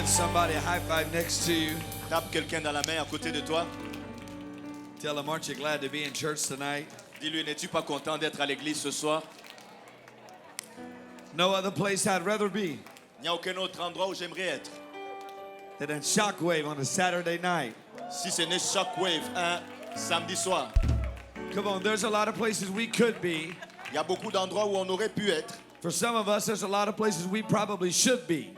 Give somebody a high five next to you. Tape quelqu'un dans la main à côté de toi. Tell them, aren't you glad to be in church tonight? Dis-lui, n'es-tu pas content d'être à l'église ce soir? No other place I'd rather be Il n'y a aucun autre endroit où j'aimerais être. than in Shockwave on a Saturday night. Si ce n'est Shockwave un samedi soir. Come on, there's a lot of places we could be. Il y a beaucoup d'endroits où on aurait pu être. For some of us, there's a lot of places we probably should be.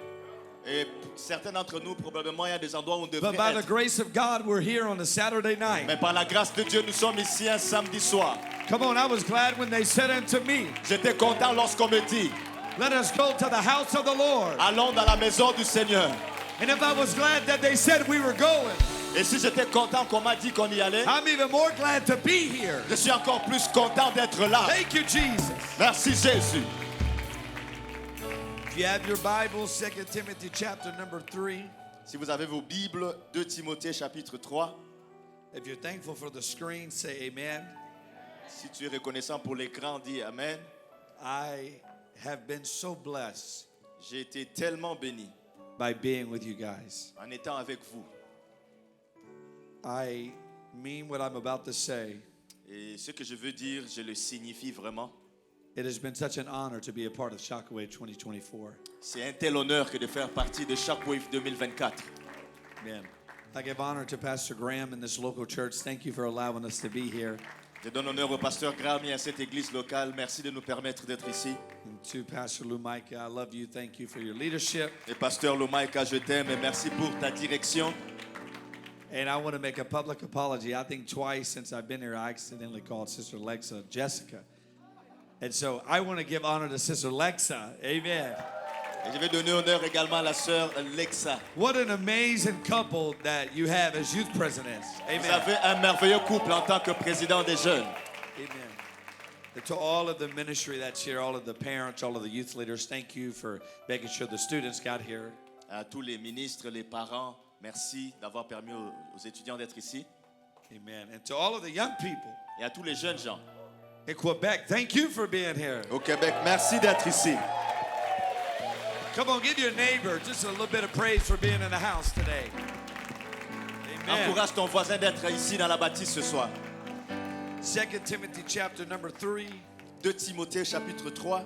Et certains d'entre nous, probablement, il y a des endroits où on devrait But by the être. grace of God, we're here on a Saturday night. Mais par la grâce de Dieu, nous sommes ici un samedi soir. Come on, I was glad when they said unto me, J'étais content lorsqu'on me dit, let us go to the house of the Lord. allons dans la maison du Seigneur. And if I was glad that they said we were going, Et si j'étais content qu'on m'a dit qu'on y allait, I'm even more glad to be here. je suis encore plus content d'être là. Thank you, Jesus. Merci Jésus. If you have your Bible, 2 Timothy chapter number 3. Si vous avez vos Bibles, 2 Timothée chapitre 3. If you're thankful for the screen, say amen. Si tu es reconnaissant pour l'écran, dis Amen. I have been so blessed J'ai été tellement béni by being with you guys. en étant avec vous. I mean what I'm about to say. Et ce que je veux dire, je le signifie vraiment. It has been such an honor to be a part of Shockwave 2024. C'est un tel honneur que de faire partie de Shockwave 2024. Amen. I give honor to Pastor Graham in this local church. Thank you for allowing us to be here. Je donne honneur au pasteur Graham et à cette église locale. Merci de nous permettre d'être ici. And to Pastor Lou Micah, I love you. Thank you for your leadership. Et pasteur Lomaïka, je t'aime et merci pour ta direction. And I want to make a public apology. I think twice since I've been here, I accidentally called Sister Lexa Jessica. And so I want to give honor to Sister Lexa. Amen. Et je vais donner honneur également à la sœur Lexa. What an amazing couple that you have as youth presidents. Vous Amen. avez un merveilleux couple en tant que président des jeunes. Amen. And to all of the ministry that's here, all of the parents, all of the youth leaders, thank you for making sure the students got here. À tous les ministres, les parents, merci d'avoir permis aux étudiants d'être ici. Amen. And to all of the young people Et à tous les jeunes gens in Quebec, thank you for being here. au Québec, merci d'être ici. Come on, give your neighbor just a little bit of praise for being in the house today. Amen. Encourage ton voisin d'être ici dans la bâtisse ce soir. 2 Timothy chapter number 3. 2 Timothée chapitre 3.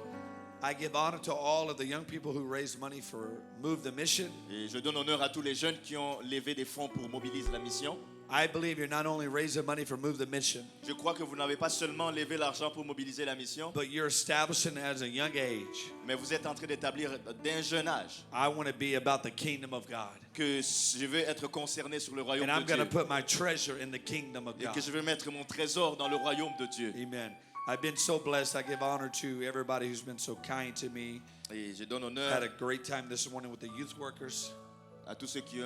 I give honor to all of the young people who raised money for Move the Mission. Et je donne honneur à tous les jeunes qui ont levé des fonds pour mobiliser la mission. I believe you're not only raising money for Move the Mission, Je crois que vous n'avez pas seulement levé l'argent pour mobiliser la mission, but you're establishing as a young age. mais vous êtes en train d'établir d'un jeune âge I want to be about the kingdom of God. que je veux être concerné sur le royaume And I'm de going to Dieu put my treasure in the kingdom of et God. que je veux mettre mon trésor dans le royaume de Dieu. Amen. I've been so blessed. I give honor to everybody who's been so kind to me. Et je donne Had honneur a great time this morning with the youth workers. à tous ceux qui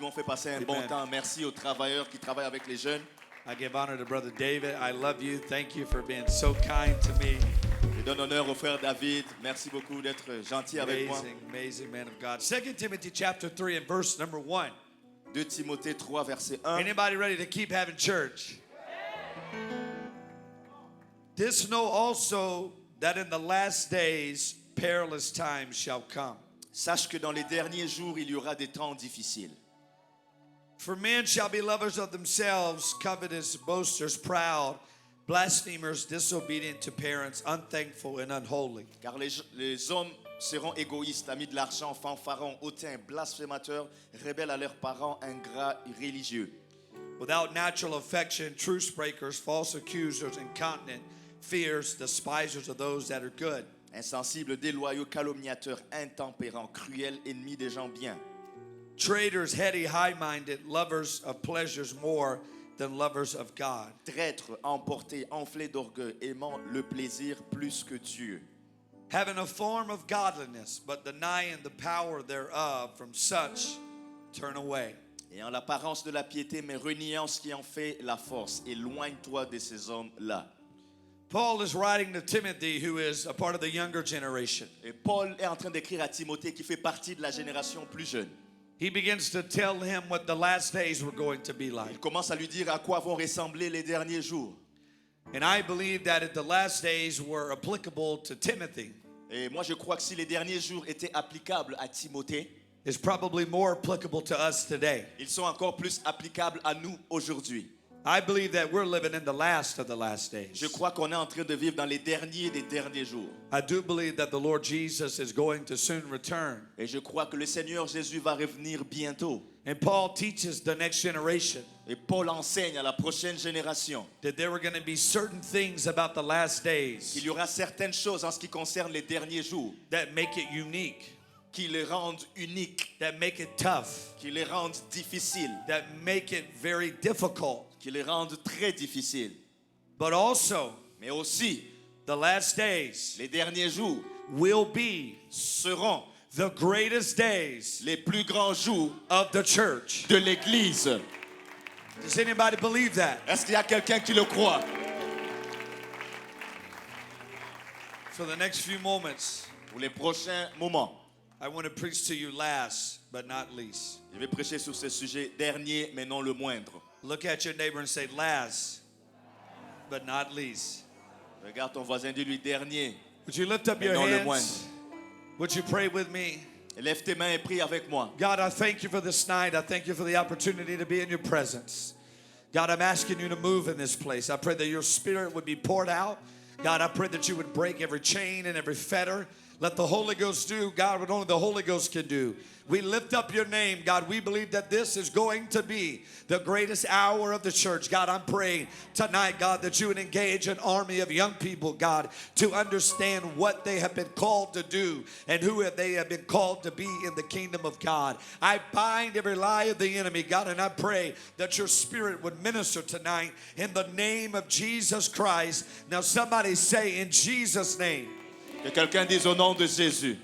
m'ont fait passer un bon Amen. temps. Merci aux travailleurs qui travaillent avec les jeunes. I give honor to Brother David. I love you. Thank you for being so kind to me. Je donne honneur au frère David. Merci beaucoup d'être gentil avec moi. Amazing, amazing man of God. 2 Timothy chapter 3 and verse number 1. 2 Timothée 3, verset 1. Anybody ready to keep having church? This know also that in the last days perilous times shall come. Sache que dans les derniers jours, il y aura des temps difficiles. For men shall be lovers of themselves, covetous, boasters, proud, blasphemers, disobedient to parents, unthankful and unholy. Car les hommes seront égoïstes, amis de l'argent, fanfarons, hautains, blasphémateurs, rebelles à leurs parents, ingrats, religieux. Without natural affection, truce breakers, false accusers, incontinent, fierce, despisers of those that are good. Insensibles, déloyaux, calomniateurs, intempérants, cruels, ennemis des gens bien. Traitors, heady, high-minded, lovers of pleasures more than lovers of God. Traîtres, emportés, enflés d'orgueil, aimant le plaisir plus que Dieu. Having a form of godliness, but denying the power thereof, from such turn away. Ayant l'apparence de la piété, mais reniant ce qui en fait la force. Éloigne-toi de ces hommes-là. Paul is writing to Timothy, who is a part of the younger generation. Et Paul est en train d'écrire à Timothée qui fait partie de la génération plus jeune. He begins to tell him what the last days were going to be Il like. commence à lui dire à quoi vont ressembler les derniers jours. And I believe that if the last days were applicable to Timothy, Et moi je crois que si les derniers jours étaient applicables à Timothée, is probably more applicable to us today. Ils sont encore plus applicables à nous aujourd'hui. I believe that we're living in the last of the last days. Je crois qu'on est en train de vivre dans les derniers des derniers jours. I do believe that the Lord Jesus is going to soon return. Et je crois que le Seigneur Jésus va revenir bientôt. And Paul teaches the next generation Et Paul enseigne à la prochaine génération that there were going to be certain things about the last days qu'il y aura certaines choses en ce qui concerne les derniers jours that make it unique, qui les rendent uniques, that make it tough, qui les rendent difficiles, that make it very difficult. qui les rendent très difficiles. But also, Mais aussi, the last days les derniers jours will be seront the greatest days les plus grands jours of the church. de l'Église. Does anybody believe that? Est-ce qu'il y a quelqu'un qui le croit? For the next few moments, Pour les prochains moments, I want to preach to you last but not least. je vais prêcher sur ce sujet dernier, mais non le moindre. Look at your neighbor and say, last but not least. Regarde ton voisin, dis-lui dernier. Would you lift up Mais your non le hands? moindre. Would you pray with me? Lève tes mains et prie avec moi. God, I thank you for this night. I thank you for the opportunity to be in your presence. God, I'm asking you to move in this place. I pray that your spirit would be poured out. God, I pray that you would break every chain and every fetter. Let the Holy Ghost do, God, what only the Holy Ghost can do. We lift up your name, God. We believe that this is going to be the greatest hour of the church. God, I'm praying tonight, God, that you would engage an army of young people, God, to understand what they have been called to do and who they have been called to be in the kingdom of God. I bind every lie of the enemy, God, and I pray that your spirit would minister tonight in the name of Jesus Christ. Now, somebody say, in Jesus' name. Que quelqu'un dise au nom de Jésus.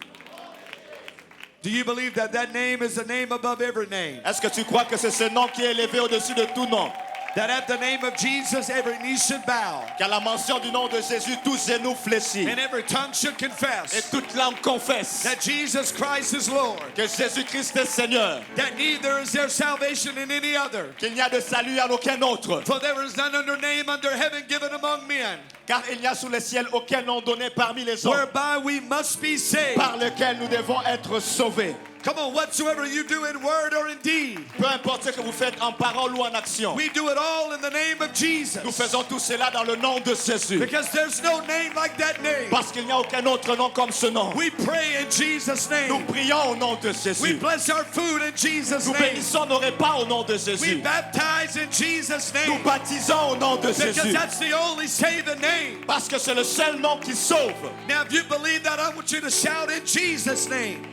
Do you believe that that name is the name above every name? Est-ce que tu crois que c'est ce nom qui est élevé au-dessus de tout nom? That at the name of Jesus, every knee should bow Qu'à la mention du nom de Jésus, tous genoux fléchissent and every tongue should et confess toute langue confesse that Jesus Christ is Lord, que Jésus-Christ est Seigneur, that neither is there salvation in any other. qu'il n'y a de salut en aucun autre, For there is none other name under heaven given among men, car il n'y a sous le ciel aucun nom donné parmi les hommes whereby we must be saved. par lequel nous devons être sauvés. Come on, whatsoever you do in word or in deed, Peu importe ce que vous faites en parole ou en action, we do it all in the name of nous Jesus. faisons tout cela dans le nom de Jésus, Because there's no name like that name. parce qu'il n'y a aucun autre nom comme ce nom. We pray in Jesus' Nous name. prions au nom de We Jésus. bless our food in Jesus' Nous name. bénissons nos repas au nom de We Jésus. baptize in Jesus' Nous name. baptisons au nom de Because Jésus. that's the only saving name. Parce que c'est le seul nom qui sauve. Now, if you believe that, I want you to shout in Jesus' name.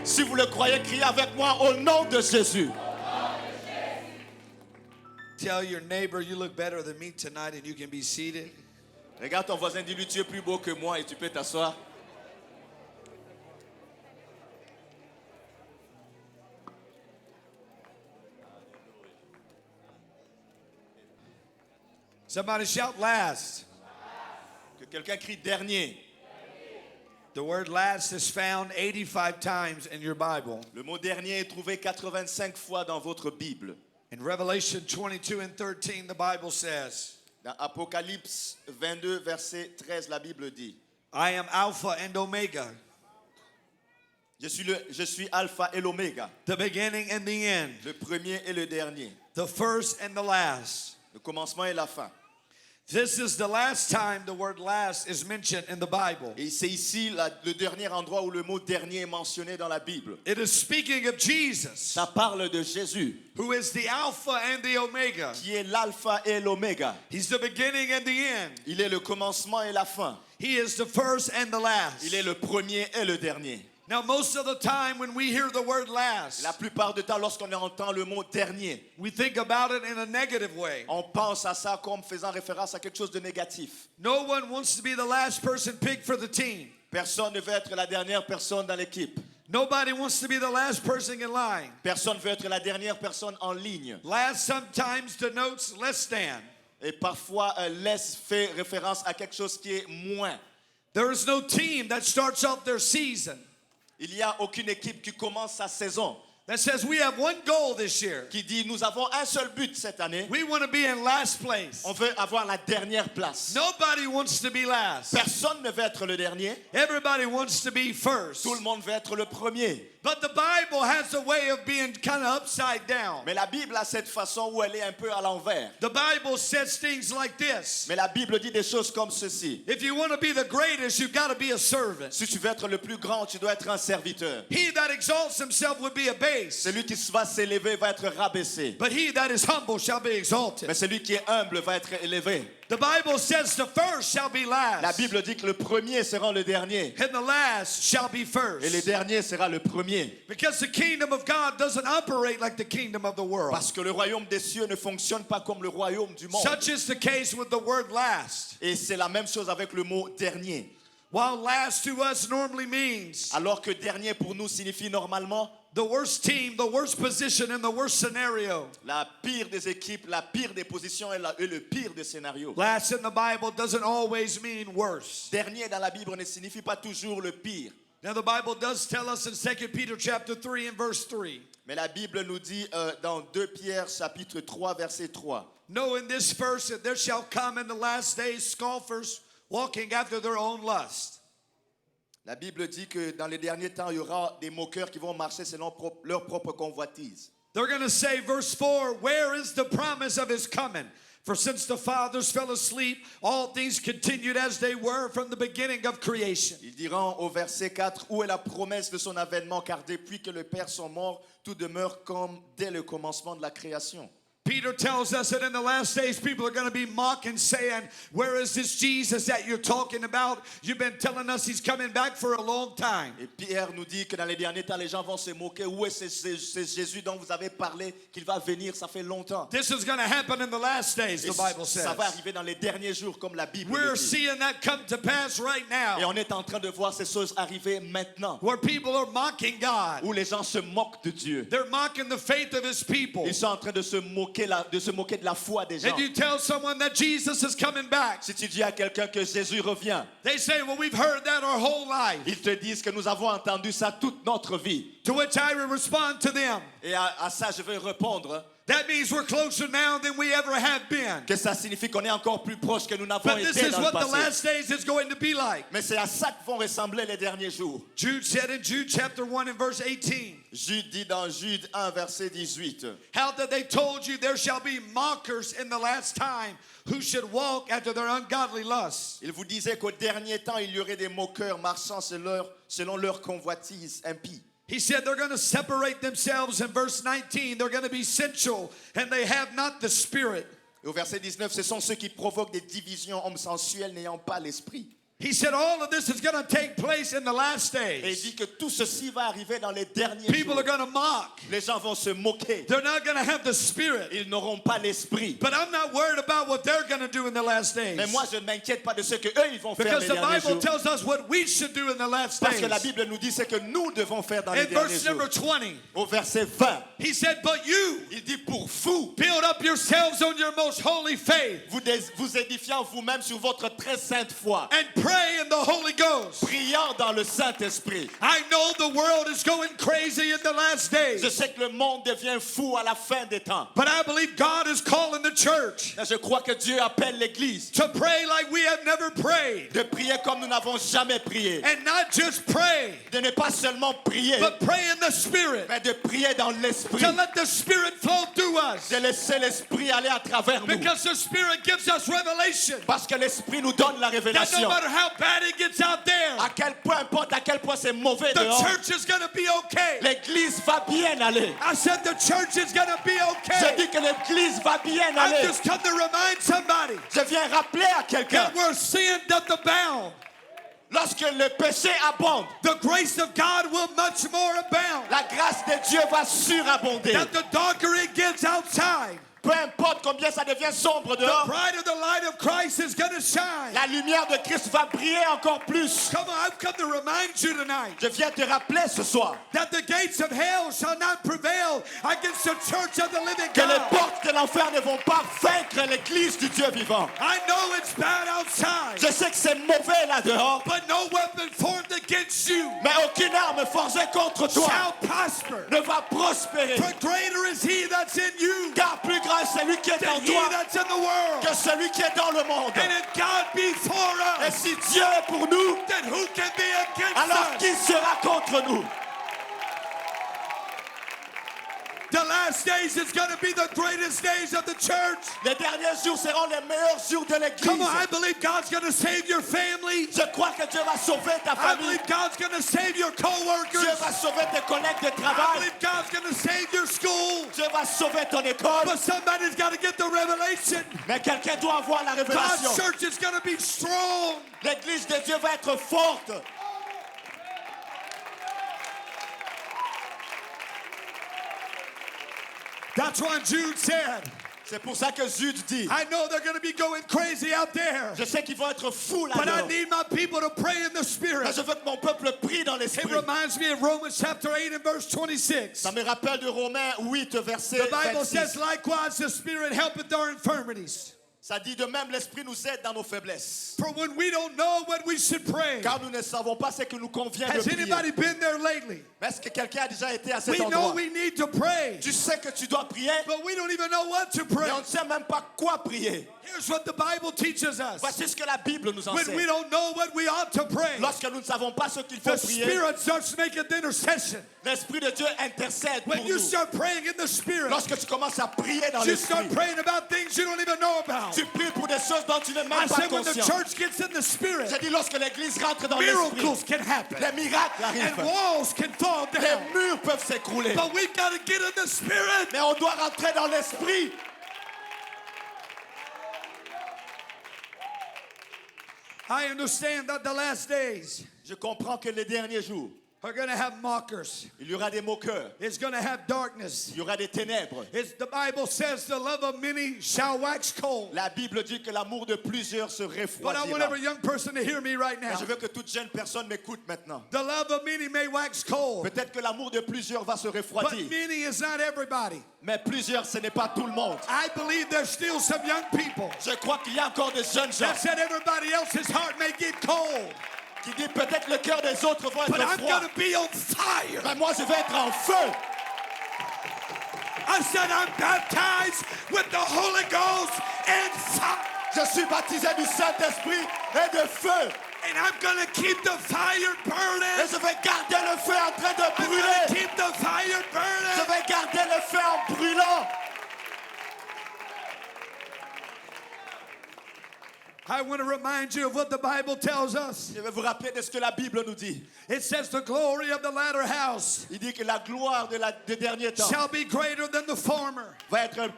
Si vous le croyez, criez avec moi au nom de Jésus. Tell your neighbor you look better than me tonight and you can be seated. Regarde ton voisin, dis-lui tu es plus beau que moi et tu peux t'asseoir. Somebody shout last. Que quelqu'un crie dernier. The word last is found 85 times in your Bible. Le mot dernier est trouvé 85 fois dans votre Bible. In Revelation 22 and 13, the Bible says, Dans Apocalypse 22, verset 13, la Bible dit, I am Alpha and Omega, je suis Alpha et l'Oméga, the beginning and the end, le premier et le dernier, the first and the last. le commencement et la fin. This is the last time the word last is mentioned in the Bible. Et c'est ici le dernier endroit où le mot dernier est mentionné dans la Bible. It is speaking of Jesus, Ça parle de Jésus, who is the Alpha and the Omega. qui est l'Alpha et l'Oméga. He's the beginning and the end. Il est le commencement et la fin. He is the first and the last. Il est le premier et le dernier. Now, most of the time when we hear the word last, La plupart du temps, lorsqu'on entend le mot dernier, we think about it in a negative way. on pense à ça comme faisant référence à quelque chose de négatif. No one wants to be the last person picked for the team. Personne ne veut être la dernière personne dans l'équipe. Nobody wants to be the last person in line. Personne ne veut être la dernière personne en ligne. Last sometimes denotes less than. Et parfois, laisse fait référence à quelque chose qui est moins. There is no team that starts off their season Il n'y a aucune équipe qui commence sa saison that says we have one goal this year. qui dit nous avons un seul but cette année. We want to be in last place. On veut avoir la dernière place. Nobody wants to be last. Personne ne veut être le dernier. Everybody wants to be first. Tout le monde veut être le premier. But the Bible has a way of being kind of upside down. Mais la Bible a cette façon où elle est un peu à l'envers. The Bible says things like this. Mais la Bible dit des choses comme ceci. If you want to be the greatest, you've got to be a servant. Si tu veux être le plus grand, tu dois être un serviteur. He that exalts himself will be abased, Celui qui va s'élever va être rabaissé. but he that is humble shall be exalted. Mais celui qui est humble va être élevé. The Bible says the first shall be La last, Bible dit que le premier sera le dernier. and the last shall be Et le first. dernier sera le premier. Because the kingdom of God doesn't operate like the kingdom of the world. Parce que le royaume des cieux ne fonctionne pas comme le royaume du monde. Such is the case with the word last. Et c'est la même chose avec le mot dernier. While last to us normally means Alors que dernier pour nous signifie normalement the worst team, the worst position, and the worst scenario. la pire des équipes, la pire des positions et le pire des scénarios. Last in the Bible doesn't always mean worse. Dernier dans la Bible ne signifie pas toujours le pire. Now the Bible does tell us in 2 Peter chapter 3 and verse 3. Mais la Bible nous dit dans 2 Pierre chapitre 3 verset 3. Know in this verse that there shall come in the last days scoffers walking after their own lust. La Bible dit que dans les derniers temps, il y aura des moqueurs qui vont marcher selon leur propre convoitise. They're going to say, verse 4, where is the promise of his coming? For since the fathers fell asleep, all things continued as they were from the beginning of creation. Ils diront au verset 4, où est la promesse de son avènement? Car depuis que les pères sont morts, tout demeure comme dès le commencement de la création. Peter tells us that in the last days people are going to be mocking, saying, where is this Jesus that you're talking about? You've been telling us he's coming back for a long time. Et Pierre nous dit que dans les derniers temps, les gens vont se moquer. Où est ce Jésus dont vous avez parlé, qu'il va venir, ça fait longtemps. This is going to happen in the last days, Et the Bible ça says. va arriver dans les derniers jours, comme la Bible We're le dit. seeing that come to pass right Et now, on est en train de voir ces choses arriver maintenant, where people are mocking God. où les gens se moquent de Dieu. They're mocking the faith of his people. Ils sont en train de se moquer de la foi des gens. And you tell someone that Jesus is coming back, Si tu dis à quelqu'un que Jésus revient, they say, well, we've heard that our whole life. ils te disent que nous avons entendu ça toute notre vie. To which I will respond to them, Et à ça, je vais répondre that means we're closer now than we ever have been. que ça signifie qu'on est encore plus proche que nous n'avons But this été is dans le what the passé. last days is going to be like. Mais c'est à ça que vont ressembler les derniers jours. Jude said in Jude chapter 1 and verse 18, Jude dit dans Jude 1, verset 18, how that they told you there shall be mockers in the last time who should walk after their ungodly lusts. il vous disait qu'au dernier temps, il y aurait des moqueurs marchant selon leur convoitise impie. He said they're going to separate themselves in verse 19. They're going to be sensual and they have not the Spirit. Et au verset 19, ce sont ceux qui provoquent des divisions, hommes sensuels n'ayant pas l'esprit. He said all of this is going to take place in the last Et il days. dit que tout ceci va arriver dans les derniers People jours. are going to mock. Les gens vont se moquer. They're not going to have the Spirit. Ils n'auront pas l'esprit. But I'm not worried about what they're going to do in the last days. Mais moi, je ne m'inquiète pas de ce que eux ils vont faire Because les the derniers Bible jours. tells us what we should do in the last Parce que la days. Bible nous dit ce que nous devons faire dans les In derniers verse jours. number 20, Au verset 20, he said, but you il dit pour vous, build up yourselves on your most holy faith vous édifiant vous-même sur votre très sainte foi, and pray in the Holy Ghost. priant dans le Saint-Esprit. I know the world is going crazy in the last Je days, sais que le monde devient fou à la fin des temps. but I believe God is calling the church Mais je crois que Dieu appelle l'Église to pray like we have never prayed. de prier comme nous n'avons jamais prié. And not just pray, De ne pas seulement prier, but pray in the Spirit. mais de prier dans l'Esprit. To let the Spirit flow through us. De laisser l'Esprit aller à travers nous. Because the Spirit gives us revelation. Parce que l'Esprit nous donne la That no révélation. matter how bad it gets out there, À quel point, importe à quel point c'est mauvais the dehors, church is going to be okay. l'Église va bien aller. I said the church is going to be Je okay. dis que l'Église va bien I've aller. just come to remind somebody Je viens rappeler à quelqu'un, that where sin doth abound, lorsque le péché abonde, the grace of God will much more abound. la grâce de Dieu va surabonder. That the darker it gets outside, Peu importe combien ça devient sombre the dehors, brighter the light of Christ is going to shine. la lumière de Christ va briller encore plus. Come on, I've come to remind you tonight Je viens te rappeler ce soir that the gates of hell shall not prevail against the church of the living que les God. portes de l'enfer ne vont pas vaincre l'église du Dieu vivant. I know it's bad outside, Je sais que c'est mauvais là dehors, but no weapon formed against you mais aucune arme forgée contre toi shall prosper. ne va prospérer. For greater is he that's in you Car plus grand est celui qui est en than he toi that's in the world. que celui qui est dans le monde. And if God be for Et us, si Dieu est pour nous, then who can be against alors us? qui sera contre nous? The last days is going to be the greatest days of the church. Les derniers jours seront les meilleurs jours de l'église. Come on, I believe God's going to save your family. Je crois que Dieu va sauver ta I famille. believe God's going to save your Dieu co-workers. va sauver tes collègues de I travail. believe God's going to save your school. Dieu va sauver ton école. But somebody's got to get the revelation. Mais quelqu'un doit avoir la God's révélation. church is going to be strong. L'église de Dieu va être forte. That's why Jude said, C'est pour ça que Jude dit, I know they're going to be going crazy out there, je sais qu'ils vont être fous but I là-dedans. need my people to pray in the Mais Spirit. je veux que mon peuple prie dans It l'esprit. reminds me of Romans chapter 8 and verse 26. Ça me rappelle de Romains 8, verset The Bible 26. says, likewise, the Spirit helpeth our infirmities. Ça dit de même, l'esprit nous aide dans nos faiblesses. For when we don't know what we should pray. Car nous ne savons pas ce que nous convient de Has prier. anybody been there lately? Est-ce que quelqu'un a déjà été à cet We know endroit? we need to pray, Tu sais que tu dois prier, but we don't even know what to pray. mais on ne sait même pas quoi prier. Here's what the Bible teaches us. Voici ce que la Bible nous When we enseigne. don't know what we ought to pray, Lorsque nous ne savons pas ce qu'il faut the prier, Spirit starts making the intercession. l'Esprit de Dieu intercède pour When you nous. start praying in the Spirit, Lorsque tu commences à prier dans you start l'Esprit, praying about things you don't even know about. tu pries pour des choses dont tu n'es I même pas said when the conscient. church gets in the Spirit, J'ai dit lorsque l'Église rentre dans l'Esprit, miracles can happen. les miracles And arrivent. walls can fall Les down. murs peuvent s'écrouler. But we've got to get in the Spirit. Mais on doit rentrer dans l'Esprit. I understand that the last days Je comprends que les derniers jours, are going to have mockers. il y aura des moqueurs, It's going to have darkness. il y aura des ténèbres. The Bible says the love of many shall wax cold. La Bible dit que l'amour de plusieurs se But I refroidira. want every young person to hear me right now. Je veux que toute jeune personne m'écoute maintenant. The love of many may wax cold, Peut-être que l'amour de plusieurs va se but refroidir. many is not everybody. Mais plusieurs, ce n'est pas tout le monde. I believe there's still some young people Je crois qu'il y a encore des jeunes gens that said everybody else's heart may get cold, qui disent peut-être le cœur des autres va but être I'm froid. going to be on fire. Mais moi, je vais être en feu. I said I'm baptized with the Holy Ghost and fire. Je suis baptisé du Saint-Esprit et de feu. And I'm going to keep the fire Et burning. je vais garder le feu en train de I'm going to brûler. keep the fire Je burning. vais garder le feu en brûlant. I want to remind you of what the Bible tells us. Je vais vous rappeler de ce que la Bible nous dit. It says the glory of the latter house Il dit que la gloire des derniers temps shall be greater than the former. va être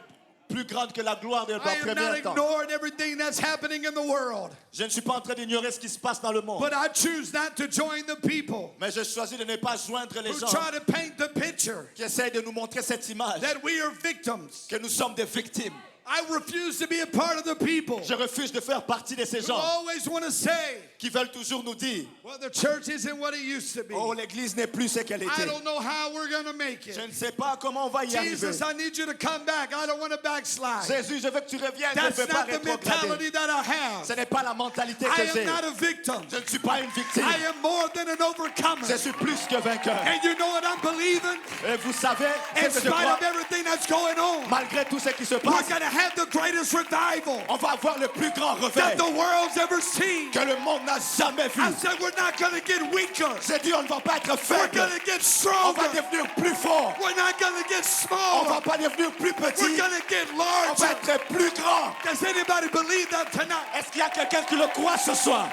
plus grande que la gloire des I am not premiers temps. ignoring everything that's happening in the world, Je ne suis pas en train d'ignorer ce qui se passe dans le monde. but I choose not to join the people Mais je choisis de ne pas joindre les who gens try to paint the picture qui essayent de nous montrer cette image, that we are victims. que nous sommes des victimes. I refuse to be a part of the people Je refuse de faire partie de ces who gens always want to say, qui veulent toujours nous dire well, the church isn't what it used to be. oh, l'église n'est plus ce qu'elle I était. don't know how we're going to make Je it. ne sais pas comment on va y arriver. Jesus, I need you to come back. I don't want to backslide. Jésus, je veux que tu reviennes, je ne That's veux pas not the rétrograder. mentality that I have. Ce n'est pas la mentalité I que am j'ai. not a victim. Je ne suis pas une victime. I am more than an overcomer. Je suis plus que vainqueur. And you know what I'm believing? Et vous savez, In ce que je spite crois, of everything that's going on, malgré tout ce qui se we're passe, going to have the greatest revival on va avoir le plus grand that réveil the world's ever seen. que le monde n'a jamais vu. I said we're not going to get weaker. J'ai dit, on ne va pas être We're faible. going to get On va stronger. devenir plus fort. We're not going to get On va smaller. pas devenir plus We're petit. going to get On va larger. être plus grand. Does anybody believe that tonight? Est-ce qu'il y a quelqu'un qui le croit ce soir?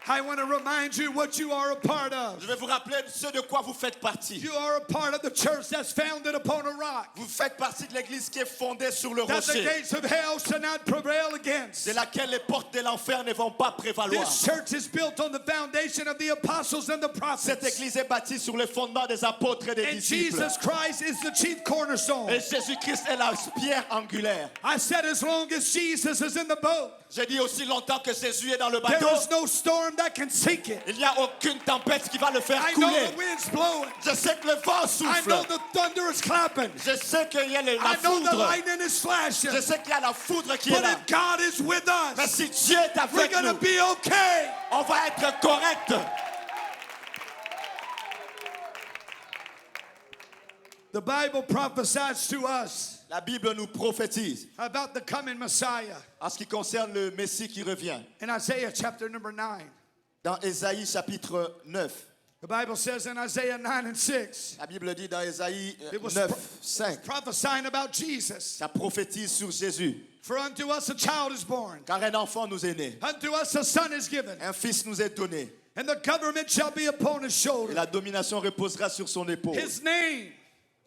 I want to remind you what you are a part of. Je vais vous rappeler ce de quoi vous faites partie. You are a part of the church that's founded upon a rock, Vous faites partie de l'église qui est fondée sur le that the rocher, gates of hell shall not prevail against. de laquelle les portes de l'enfer ne vont pas prévaloir. This church is built on the foundation of the apostles and the Cette prophets. église est bâtie sur le fondement des apôtres et des And disciples. Jesus Christ is the chief cornerstone. Et Jésus-Christ est la pierre angulaire. I said as long as Jesus is in the boat, J'ai dit aussi longtemps que Jésus est dans le there bateau, is no storm that can sink it. il n'y a aucune tempête qui va le faire I know couler. the wind's blowing. Je sais que le vent I souffle. know the thunder is clapping. Je sais qu'il y a la I know the foudre. lightning is flashing. Je sais qu'il y a la foudre qui est But là. if God is with Mais us, si Dieu est we're avec going to nous, be okay. on va être correct. The Bible prophesies to us La Bible nous prophétise about the coming Messiah en ce qui concerne le Messie qui revient. in Isaiah chapter number 9. Dans Ésaïe chapitre 9, The Bible says in Isaiah 9 and 6, la Bible dit dans Ésaïe it was 9, 5, prophesying about Jesus. ça prophétise sur Jésus. For unto us a child is born, Car un enfant nous est né, unto us a son is given, un fils nous est donné, and the government shall be upon his et shoulder. la domination reposera sur son épaule. His name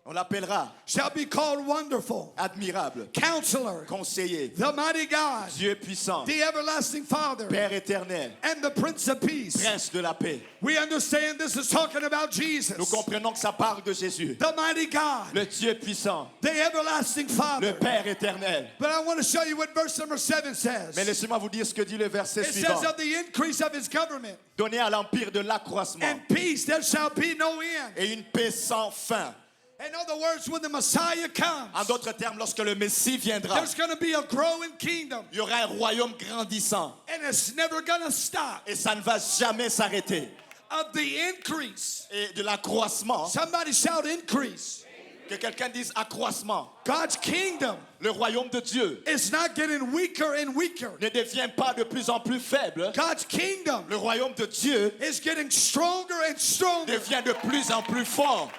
On l'appellera shall be called Wonderful, admirable, Counselor, conseiller, the Mighty God, Dieu puissant, the Everlasting Father, Père éternel, and the Prince of Peace. prince de la paix. We understand this is talking about Jesus, Nous comprenons que ça parle de Jésus, the Mighty God, le Dieu puissant, the Everlasting le Father. Père éternel. But I want to show you what verse number 7 says. Mais laissez-moi vous dire ce que dit le verset It suivant. says of the increase of his government Donnez à l'empire de l'accroissement and peace there shall be no end. et une paix sans fin. In other words, when the Messiah comes, En d'autres termes, lorsque le Messie viendra, there's going to be a growing kingdom, il y aura un royaume grandissant and it's never going to stop. et ça ne va jamais s'arrêter. Of the increase. Et de l'accroissement, Somebody shout increase. que quelqu'un dise accroissement, God's kingdom le royaume de Dieu is not getting weaker and weaker. ne devient pas de plus en plus faible. God's kingdom Le royaume de Dieu is getting stronger and stronger. devient de plus en plus fort.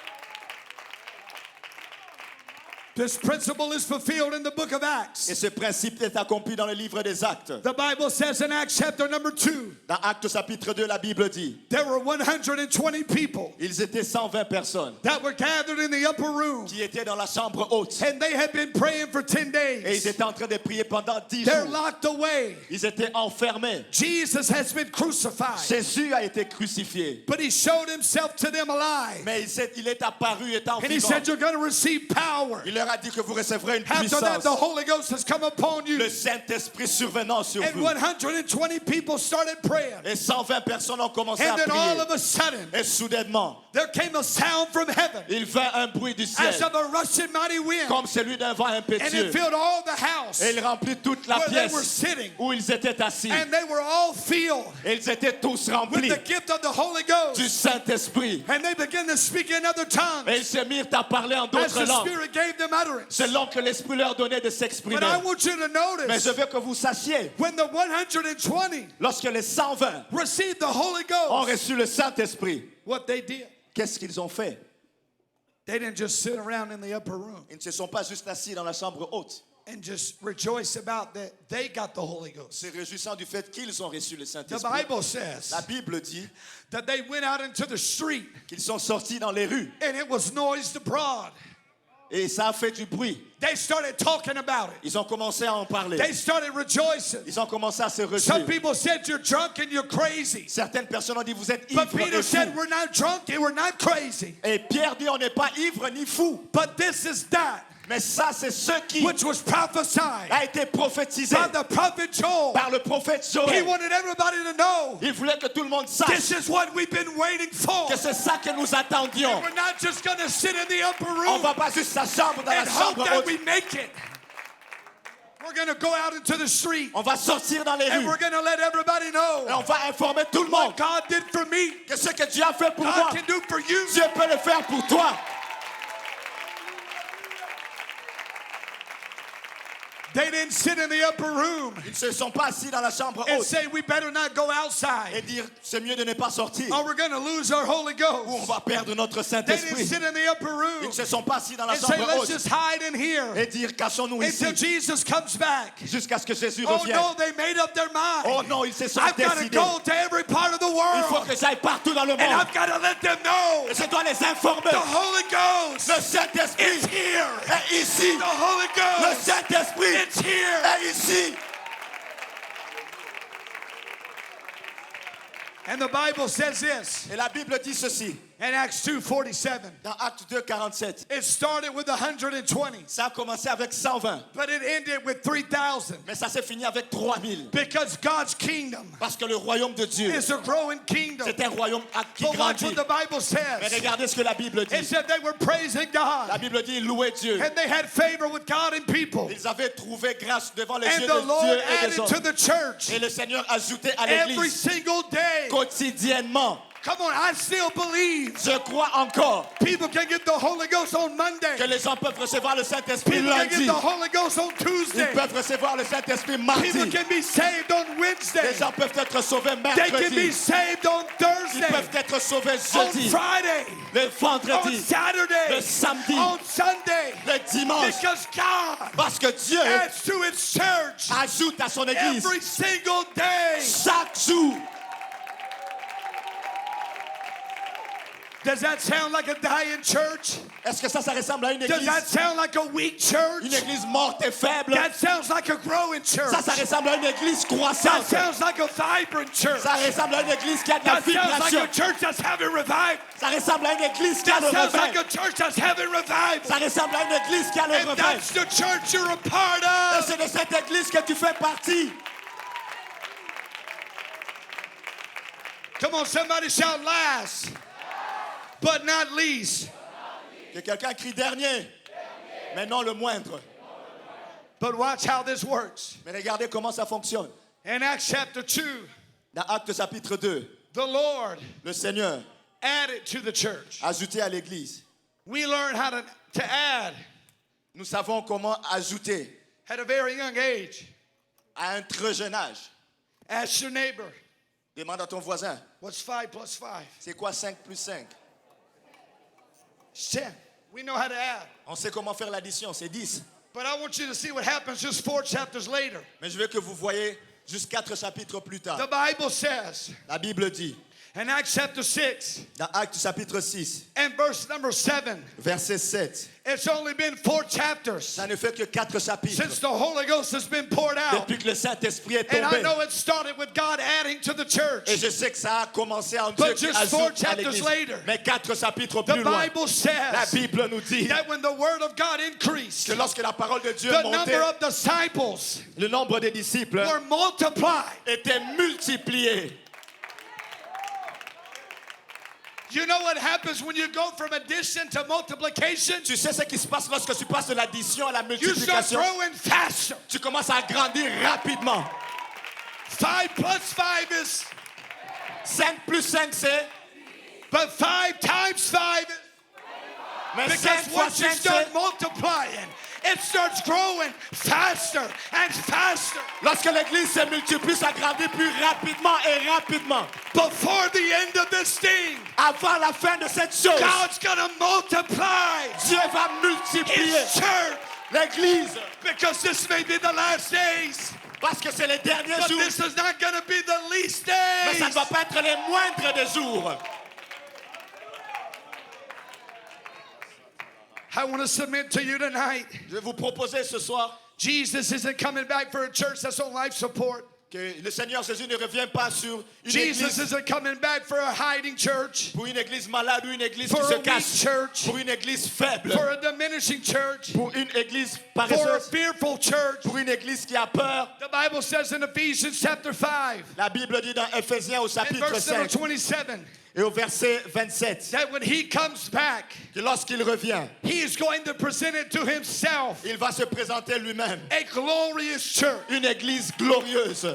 This principle is fulfilled in the book of Et Acts. ce principe est accompli dans le livre des Actes. The Bible says in Acts chapter number 2, Dans Actes chapitre 2, la Bible dit, there were 120 people ils étaient 120 personnes that were gathered in the upper room, qui étaient dans la chambre haute. and they had been praying for 10 Et ils days. étaient en train de prier pendant 10 They're jours. locked away. Ils étaient enfermés. Jesus has been crucified, Jésus a été crucifié. but he showed himself to them alive. Mais il est apparu étant And he vivant. said, you're going to receive power. Il leur a dit que vous recevrez une After that, puissance. the Holy Ghost has come upon you. Le Saint-Esprit survenant sur And vous. 120 people started praying. Et 120 personnes ont commencé à And then all prier. of a sudden, Et soudainement, there came a sound from heaven il vint un bruit du ciel, as of a rushing mighty wind. comme celui d'un vent And impétueux. it filled all the house Et il remplit toute la where they were pièce sitting. où ils étaient assis. And they were all filled Et ils étaient tous with remplis the gift of the Holy Ghost. du Saint-Esprit. And they began to speak in other tongues Et ils se mirent à parler en as d'autres the langues, Spirit gave them utterance. selon que l'Esprit leur donnait de But s'exprimer. I want you to Mais notice, je veux que vous sachiez, when the 120 lorsque les 120 received the Holy ont Ghost, reçu le Saint-Esprit, what they did, qu'est-ce qu'ils ont fait? they didn't just sit around in the upper room Ils ne se sont pas juste assis dans la chambre haute, and just rejoice about that they got the Holy Ghost. se réjouissant du fait qu'ils ont reçu le The Saint-Esprit. Bible says La Bible dit that they went out into the street qu'ils sont sortis dans les rues and it was noised abroad. et ça a fait du bruit. They started talking about it. Ils ont commencé à en parler. They started rejoicing. Ils ont commencé à se Some réjouir. people said you're drunk and you're crazy. Certaines personnes ont dit vous êtes But ivres Peter et said fous. we're not drunk and we're not crazy. Et Pierre dit on n'est pas ivre ni fou. But this is that Mais ça c'est ce qui which was prophesied a été prophétisé by the prophet Joel. par le prophète He Joël. wanted everybody to know Il voulait que tout le monde sache this is what we've been waiting for. que c'est ça que nous attendions. We're not just going to sit in the upper On room va pas juste s'asseoir dans la and hope chambre that haute. we make it. We're going to go out into the street On va sortir dans les and rues we're going to let everybody et know on va informer tout le monde what God did for me, que ce que Dieu a fait pour moi, God can do for you. Dieu peut le faire pour toi. They didn't sit in the upper room Ils ne se sont pas assis dans la chambre and haute say, we better not go et outside dire c'est mieux de ne pas sortir or we're going to lose our Holy ou on Ghost. va perdre notre They didn't Saint-Esprit. sit in the upper Ils room ne se sont pas assis dans la and say, chambre let's haute just hide in here et dire cachons-nous until ici Jesus comes back. jusqu'à ce que Jésus Oh revienne. no, they made up their Oh mind. non, ils se sont I've got to décidés. go to every part of the Il faut world que j'aille partout dans le and monde. I've got to let them know Et je dois les informer. the Holy Ghost Le Saint-Esprit is here. est ici. The Holy Le Ghost Saint-Esprit is here. est ici. And the Bible says this Et la Bible dit ceci in Acts 2:47. dans Acte 2, 47. It started with 120, Ça a commencé avec 120, but it ended with 3,000 mais ça s'est fini avec 3000. because God's kingdom Parce que le royaume de Dieu, is a growing kingdom. c'est un royaume qui But watch grandit. what the Bible Mais says. regardez ce que la Bible It dit. said they were praising La God Bible dit, louez Dieu. and they had favor with God and people. Ils avaient trouvé grâce devant les And yeux the de Lord Dieu et des added to hommes. the church Et le Seigneur ajoutait à every l'église single day. quotidiennement. Come on, I still believe Je crois encore people can get the Holy Ghost on Monday. que les gens peuvent recevoir le Saint-Esprit People can get lundi. the Holy Ghost on Ils Tuesday. peuvent recevoir le Saint-Esprit People mardi. can be saved on Les Wednesday. gens peuvent être sauvés They can be mercredi. saved on Ils Thursday, peuvent être sauvés on jeudi, Friday, le on vendredi, Saturday, le samedi, on Sunday. le dimanche. Because God Parce que Dieu adds to His church ajoute à son église every single day. chaque jour. Does that sound like a dying church? Est-ce que ça ressemble à une Does that église? sound like a weak church? Une église morte et faible? That sounds like a growing church. Ça ressemble à une église That croissante. sounds like a vibrant church. Ça ressemble à une église qui a de la That sounds like vibration. a church that's having revival. Ça ressemble à une église qui a That le sounds like réveil. a church that's having revival. Ça ressemble à une église qui a le And réveil. that's the church you're a part Et of. c'est de cette église que tu fais partie. Come on, somebody shout last, but not least. Que quelqu'un crie dernier, mais non le moindre. But watch how this works. Mais regardez comment ça fonctionne. In Acts chapter 2, Dans Acte chapitre 2, the Lord le Seigneur added to the church. a ajouté à l'église. We learn how to add Nous savons comment ajouter at a very young age. à un très jeune âge. Ask your neighbor, Demande à ton voisin, what's 5 plus 5? c'est quoi 5 plus 5? It's 10. We know how to add. On sait comment faire l'addition, c'est 10. But I want you to see what happens just 4 chapters later. Mais je veux que vous voyez juste 4 chapitres plus tard. The Bible says La Bible dit, in Acts chapter 6 dans Acte chapitre 6, and verse number 7, verset 7, it's only been 4 chapters ça ne fait que 4 chapitres since the Holy Ghost has been poured out. depuis que le Saint-Esprit est And I tombé. know it started with God adding to the church. Et je sais que ça a commencé en Dieu But qui just 4 ajoute à chapters l'église. later, Mais 4 chapitres The plus loin, Bible la says Bible nous dit that when the word of God increased, que lorsque la parole de Dieu the montait, number of disciples le nombre des disciples were multiplied. était multiplié. You know what happens when you go from addition to multiplication? Tu sais ce qui se passe lorsque tu passes de l'addition à la You start multiplication? growing faster. Tu commences à grandir rapidement. 5 plus 5 is, 5 plus 5, c'est... but 5 times 5 is, Mais 5 because fois once you 5, start c'est... multiplying, it starts growing faster and faster. Lorsque l'église se multiplie, ça grandit plus rapidement et rapidement. Before the end of this thing, Avant la fin de cette chose, God's gonna multiply Dieu va multiplier His church l'église. because this may be the last days, Parce que c'est les derniers but jours. this is not gonna be the least Mais ça ne days. va pas être les moindres des jours. I want to submit to you tonight. Je vais vous proposer ce soir Jesus isn't coming back for a church that's on life support. que le Seigneur Jésus ne revient pas sur une Jesus église, isn't coming back for a hiding church, pour une église malade ou une église for qui a se weak cache, church, pour une église faible, for a diminishing church, pour une église for a paresseuse, fearful church. pour une église qui a peur. The Bible says in Ephesians chapter 5 La Bible dit dans Ephésiens au and chapitre verse number 5 27 et au verset 27 that when he comes back, que lorsqu'il revient, he is going to present it to himself, il va se présenter lui-même. a glorious church. Une église glorieuse.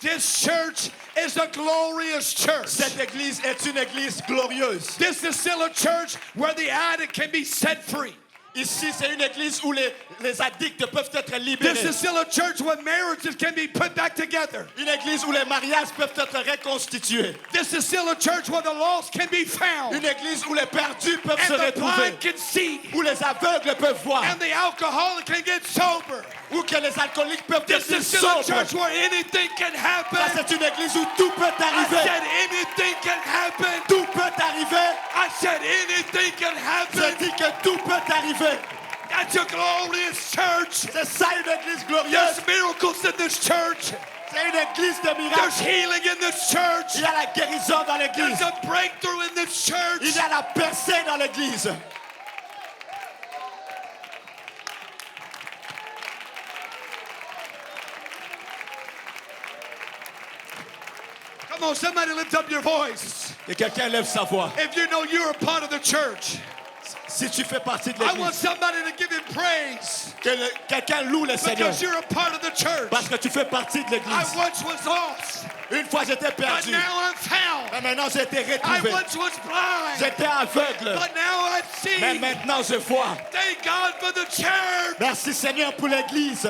This church is a glorious church. Cette église est une église glorieuse. This is still a church where the addict can be set free. Ici, c'est une église où les addicts peuvent être This libérés. is still a church where marriages can be put back together. Une église où les mariages peuvent être reconstitués. This is still a church where the lost can be found. Une église où les perdus peuvent se And the retrouver. blind can see. Où les aveugles peuvent voir. And the alcoholic can get sober. Où que les alcooliques peuvent This devenir is still a sobres. church where anything can Ça, happen. c'est une église où tout peut I arriver. said anything can happen. Tout peut arriver. I said anything can Je happen. dis que tout peut arriver. That's a glorious church. C'est ça une église There's glorieuse. miracles in this church. C'est une église de There's miracles. healing in this church. Il y a la guérison dans l'église. There's a breakthrough in this Il church. y a la percée dans l'église. Come on, somebody lift up your voice. Que quelqu'un lève sa voix. If you know you're a part of the church, Si tu fais partie de I want l'église, somebody to give him praise que quelqu'un loue le Seigneur. because you're a part of the church. Parce que tu fais partie de I l'église. once was lost, Une fois j'étais but perdu. now I'm found. Mais maintenant j'ai été I retrouvé. once was blind, J'étais aveugle. but now I Mais see. maintenant je vois. Thank God for the church. Merci Seigneur pour l'église.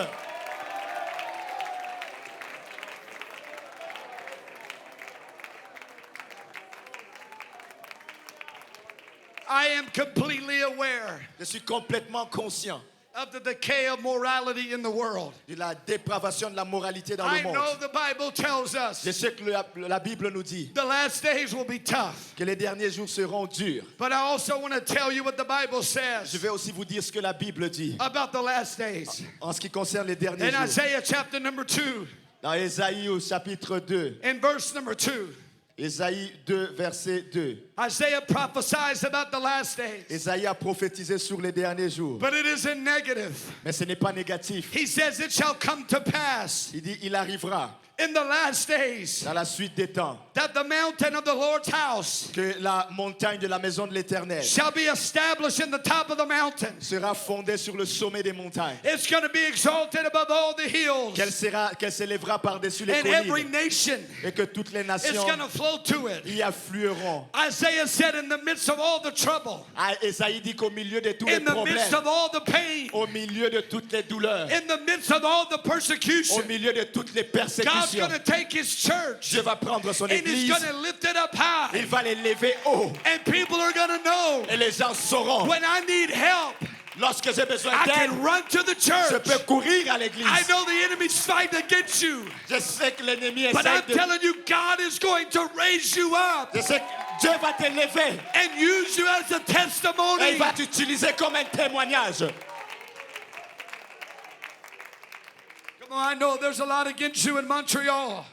I am completely aware Je suis complètement conscient of the decay of morality in the world. de la dépravation de la moralité dans I le know monde. the Bible tells Je us sais que la Bible nous dit the last days will be tough. que les derniers jours seront durs. But I also want to tell you what the Bible Je says vais aussi vous dire ce que la Bible dit about the last days. en ce qui concerne les derniers In jours. Isaiah chapter number 2, Dans Ésaïe au chapitre 2, in verse number 2, Ésaïe 2, verset 2. Isaiah prophesies about the last days. Ésaïe a prophétisé sur les derniers jours. But it is in negative. Mais ce n'est pas négatif. He says it shall come to pass Il dit, il arrivera in the last days dans la suite des temps that the mountain of the Lord's house que la montagne de la maison de l'Éternel shall be established in the top of the mountains. sera fondée sur le sommet des montagnes. It's going to be exalted above all the hills. Qu'elle s'élèvera par-dessus les And every collines nation et que toutes les is nations going to flow to it. y afflueront. Isaiah said in the midst of all the trouble, Ah, Ésaïe dit qu'au milieu de tous les in the midst problèmes, of all the pain, au milieu de toutes les douleurs, in the midst of all the au persecution, milieu de toutes les God's persécutions, going to take his church Dieu va prendre son and he's église, going to lift it up high. il va les lever haut And people are going to know et les gens sauront. when I need help, Lorsque j'ai besoin I d'aide, can run to the je church. peux courir à l'église. I know the enemy's fighting against you, Je sais que l'ennemi but I'm essaie de... telling you, God is going to raise you up Je sais que Dieu va te lever and use you as a et testimony. il va t'utiliser comme un témoignage. Come on, I know there's a lot against you in Montreal.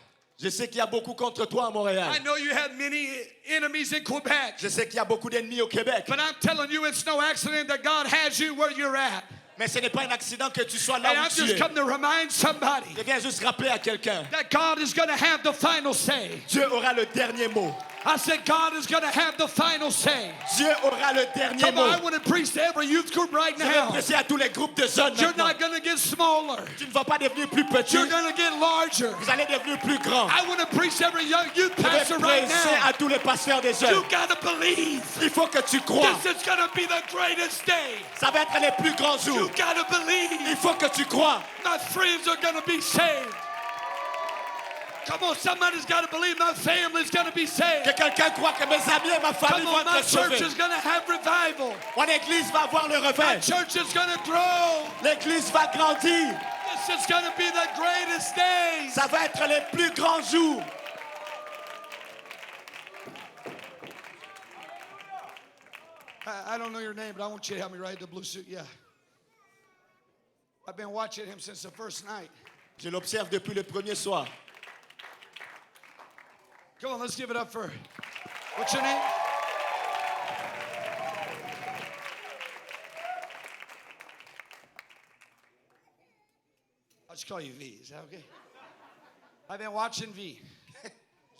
Je sais qu'il y a beaucoup contre toi à Montréal. I know you have many enemies in Quebec. Je sais qu'il y a beaucoup d'ennemis au Québec. But I'm telling you, it's no accident that God has you where you're at. Mais ce n'est pas un accident que tu sois And là où I'm tu just es. come to remind somebody Je viens juste rappeler à quelqu'un. that God is going to have the final say. Dieu aura le dernier mot. I said, God is going to have the final say. Dieu aura le dernier Come on, I mot. want to preach to every youth group right Je vais now. prêcher à tous les groupes de jeunes You're maintenant. not going to get smaller. Tu ne vas pas devenir plus petit. You're going to get larger. Vous allez devenir plus grand. I want to preach to every young youth Je vais pastor right prêcher now. à tous les pasteurs des jeunes. You got to believe. Il faut que tu crois. This is going to be the greatest day. Ça va être les plus grands You jours. got to believe. Il faut que tu crois. My friends are going to be saved. Come on, somebody's got to believe my family's going to be saved. Que quelqu'un croit que mes amis et ma famille Come vont on, my être church sauvés. is going to have revival. Mon église va avoir le My réveil. church is going to grow. L'église va grandir. This is going to be the greatest days. Ça va être les plus grands jours. I don't know your name, but I want you to help me, right? The blue suit, yeah. I've been watching him since the first night. Je l'observe depuis le premier soir. Come on, let's give it up for, what's your name? I'll just call you V, is that okay? I've been watching V.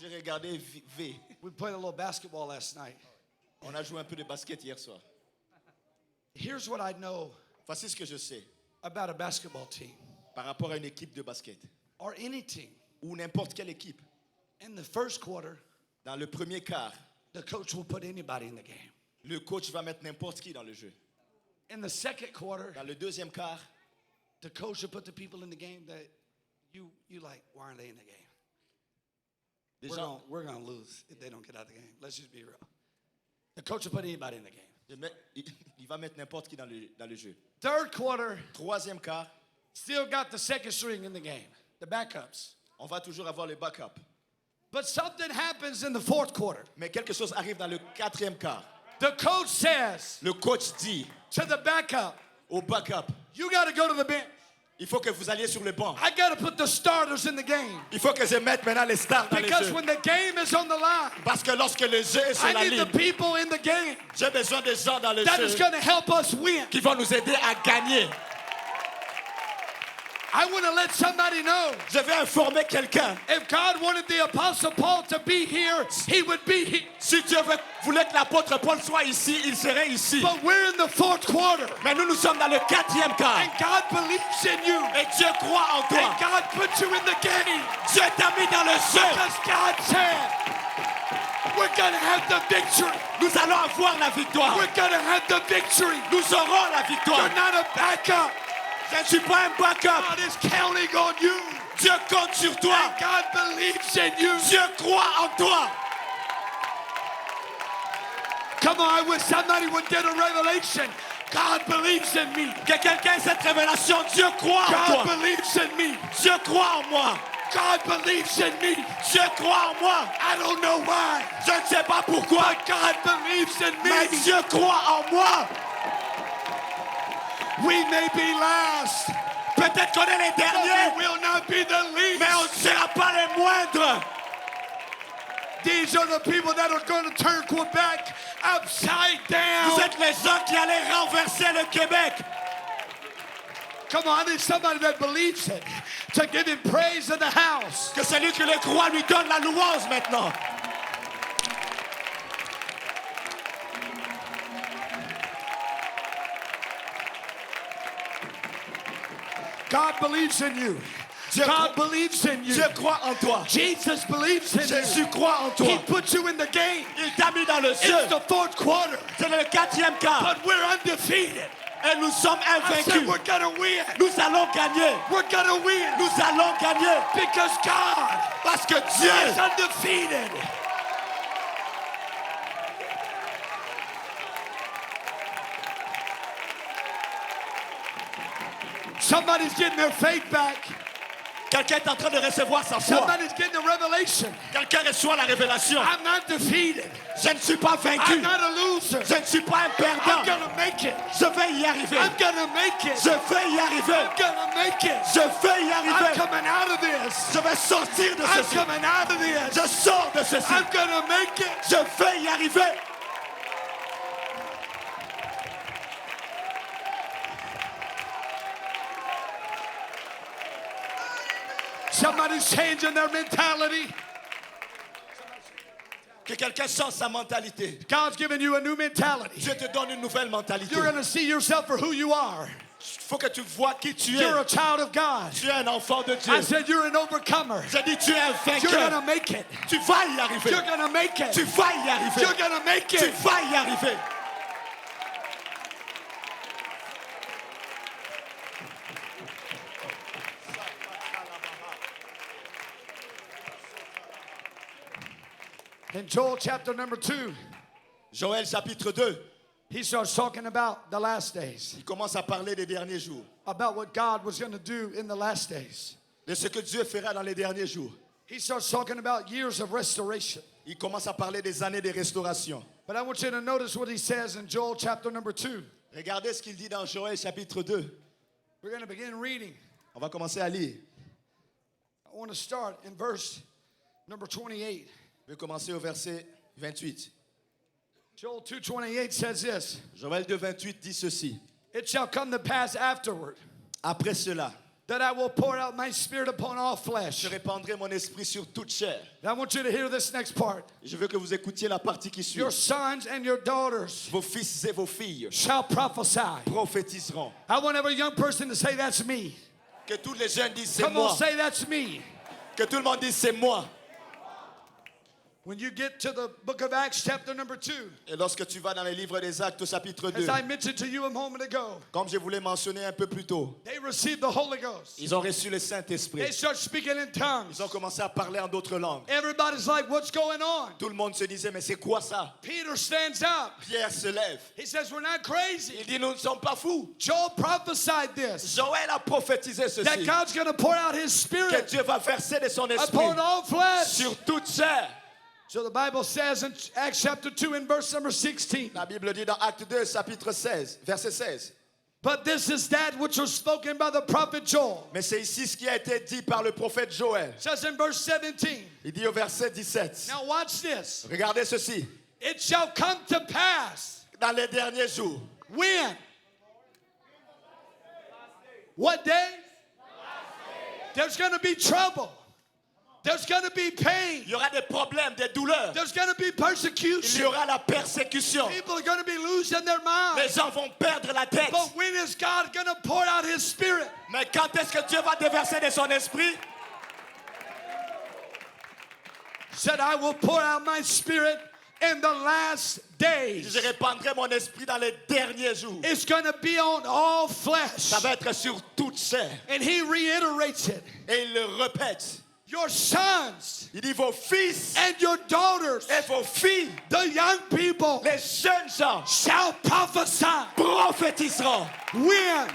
J'ai regardé V. We played a little basketball last night. On a joué un peu de basket hier soir. Here's what I know Voici ce que je sais about a basketball team, par rapport à une équipe de basket or any team. ou n'importe quelle équipe. In the first quarter, Dans le premier quart, the coach will put anybody in the game. le coach va mettre n'importe qui dans le jeu. In the second quarter, Dans le deuxième quart, the coach will put the people in the game that you like, why aren't they in the game? les gens, We're gonna lose if they don't get out of the game. Let's just be real. The coach will put anybody in the game. il va mettre n'importe qui dans le jeu. Third quarter, Troisième quart, still got the second string in the game, the backups. on va toujours avoir le backup. But something happens in the fourth quarter. Mais quelque chose arrive dans le quatrième quart. The coach says Le coach dit to the backup, au backup, you got to go to the bench. il faut que vous alliez sur le banc. I got to put the starters in the game. Il faut que je mette maintenant les stars dans les Because jeux. when the game is on the line, Parce que lorsque le jeu est sur I la need the ligne, people in the game j'ai besoin des gens dans le that jeu is going to help us win. qui vont nous aider à gagner. I want to let somebody know Je vais informer quelqu'un. if God wanted the Apostle Paul to be here, he would be here. Si Dieu voulait que l'apôtre Paul soit ici, il serait ici. But we're in the fourth quarter, Mais nous sommes dans le quatrième quart. and God believes in you. Et Dieu croit en toi. And God put you in the game Dieu t'a mis dans le jeu. because God said, we're going to have the victory. Nous allons avoir la victoire. We're going to have the victory. Nous aurons la victoire. You're not a backup. Je ne suis pas un backup. God is counting on you. Dieu compte sur toi. And God believes in you. Dieu croit en toi. Come on, I wish somebody would get a revelation. God believes in me. Que quelqu'un ait cette révélation. Dieu croit en God toi. believes in me. Dieu croit en moi. God believes in me. Dieu croit en moi. I don't know why, Je ne sais pas pourquoi. but God believes in Mais me. Dieu croit en moi. We may be last, Peut-être qu'on est les but derniers, we will not be the least. mais on ne sera pas les moindres. These are the people that are going to turn Quebec upside down. Vous êtes les gens qui allez renverser le Québec. Come on, I need somebody that believes it to give him praise in the house. Que celui qui le croit lui donne la louange maintenant. God believes in you. Dieu God believes in you. Dieu croit en toi. Jesus believes in Jésus you. croit en He toi. put you in the game. Il t'a mis dans le jeu. It's the fourth quarter, C'est le quatrième quart. but we're undefeated. Et nous sommes I said invaincus. we're gonna win. Nous allons gagner. We're gonna win Nous allons gagner. because God Parce que Dieu is undefeated. Somebody's getting their faith back. Quelqu'un est en train de recevoir sa foi. Somebody's getting a revelation. Quelqu'un reçoit la révélation. I'm not defeated. Je ne suis pas vaincu. I'm not a loser. Je ne suis pas un I'm perdant. gonna make it. Je vais y arriver. I'm gonna make it. Je vais y arriver. I'm gonna make it. Je vais y I'm arriver. coming out of this. Je vais sortir de I'm ceci. coming out of this. Je sors de ceci. I'm gonna make it. Je vais y arriver. Somebody's changing their mentality. Que quelqu'un change sa mentalité. God's giving you a new mentality. Dieu te donne une nouvelle mentalité. You're gonna see yourself for who you are. Il faut que tu vois qui tu es. You're a child of God. Tu es un enfant de Dieu. I said you're an overcomer. Je dis tu es un You're vainqueur. gonna make it. Tu vas y arriver. You're gonna make it. Tu vas y arriver. You're gonna make Tu it. vas y arriver. In Joel chapter number 2, Joël chapitre 2, he starts talking about the last days, il commence à parler des derniers jours. about what God was going to do in the last days. De ce que Dieu fera dans les derniers jours. He starts talking about years of restoration. Il commence à parler des années de restauration. But I want you to notice what he says in Joel chapter number 2. Regardez ce qu'il dit dans Joël chapitre 2. We're going to begin reading. On va commencer à lire. I want to start in verse number 28. Je vais commencer au verset 28. Joel 2:28 says this. Joël 2, 28 dit ceci. It shall come to pass afterward Après cela, that I will pour out my spirit upon all je flesh. répandrai mon esprit sur toute chair. And I want you to hear this next part. Je veux que vous écoutiez la partie qui suit. Your sons and your daughters Vos fils et vos filles shall prophesy. prophétiseront. I want every young person to say that's me. Que tous les jeunes disent c'est Come moi. on, say that's me. Que tout le monde dise c'est moi. When you get to the book of Acts, chapter number 2, Et lorsque tu vas dans les livres des Actes au chapitre 2, as I mentioned to you a moment ago, comme je vous l'ai mentionné un peu plus tôt, they received the Holy Ghost. ils ont reçu le They Saint-Esprit. start speaking in tongues. Ils ont commencé à parler en d'autres langues. Everybody's like, what's going on? Tout le monde se disait, mais c'est quoi ça? Peter stands up. Pierre se lève. He says, we're not crazy. Il dit, nous ne sommes pas fous. Joel prophesied this, Joël a prophétisé that ceci, God's going to pour out his que spirit Dieu va verser de son esprit upon all flesh. sur toute chair. So the Bible says in Acts chapter 2 in verse number 16, La Bible dit dans Acte 2, chapitre 16, verset 16. but this is that which was spoken by the prophet Joel. Mais c'est ici ce qui a été dit par le prophète Joël. It says in verse 17, Il dit au verset 17. now watch this. Regardez ceci. It shall come to pass. Dans les derniers jours. When? What day? There's going to be trouble. There's going to be pain. Il y aura des problèmes, des douleurs. There's going to be Il y persecution. aura la persécution. People are going to be losing their minds. Les gens vont perdre la tête. But when is God going to pour out his spirit? Mais quand est-ce que Dieu va déverser de son esprit? Said, I will pour out my spirit in the last days. Je répandrai mon esprit dans les derniers jours. It's going to be on all flesh. Ça va être sur toute chair. And he reiterates it. Et il le répète. Your sons Il dit vos fils and your daughters, et vos filles, the young people, les jeunes gens, shall prophesy. prophétiseront. When?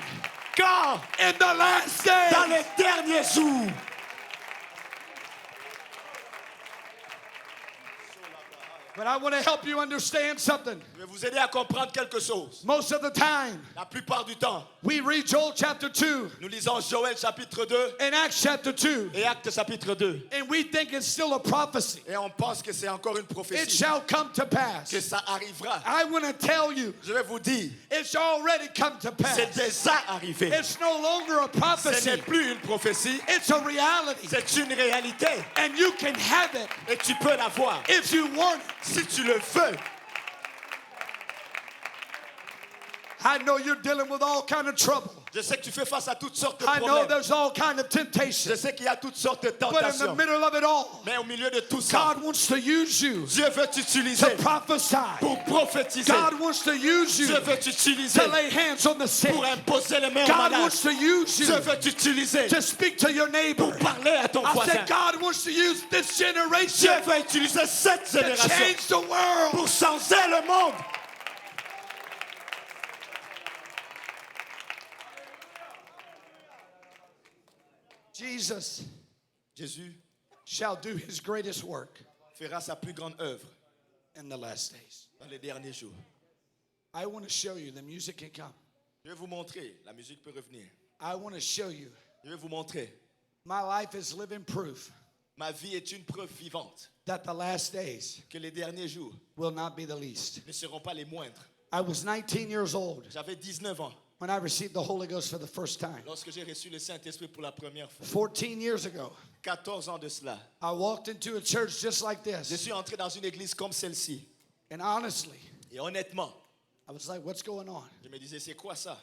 Quand? In the last Dans days. les derniers jours. But I want to help you understand something. Je vais vous aider à comprendre quelque chose. Most of the time, La plupart du temps, we read Joel chapter 2 nous lisons Joël chapitre 2 and Acts chapter 2, et Actes chapitre 2. and we think it's still a prophecy. Et on pense que c'est encore une It prophétie, shall come to pass. que ça arrivera. I want to tell you, Je vais vous dire, it's already come to c'est pass. déjà arrivé. It's no longer a Ce prophecy. n'est plus une prophétie, It's a reality. c'est une réalité. And you can have it Et tu peux la voir if you want it. si tu le veux. I know you're dealing with all kind of trouble. Je sais que tu fais face à toutes sortes de I know problèmes. there's all kind of Je temptations. sais qu'il y a toutes sortes de But in the tentations. middle of it all, Mais au milieu de tout ça, God wants to use you Dieu veut t'utiliser to prophesy. pour prophétiser. God wants to use you Dieu veut t'utiliser to lay hands on the sick. pour imposer les mains aux God malades. wants to use Dieu you veut t'utiliser to speak to your neighbor. pour parler à ton I voisin. said, God wants to use this Dieu generation veut utiliser cette to génération change the world. pour changer le monde. Jesus Jésus shall do his greatest work fera sa plus grande œuvre in the last days. dans les derniers jours. I want to show you the music can come. Je vais vous montrer, la musique peut revenir. I want to show you Je vais vous montrer, my life is living proof ma vie est une preuve vivante that the last days que les derniers jours will not be the least. ne seront pas les moindres. I was 19 years old J'avais 19 ans when I received the Holy Ghost for the first time. lorsque j'ai reçu le Saint-Esprit pour la première fois. 14 years ago, 14 ans de cela. I walked into a church just like Je this. suis entré dans une église comme celle-ci. And honestly, Et honnêtement, I was like, what's going on? je me disais, c'est quoi ça?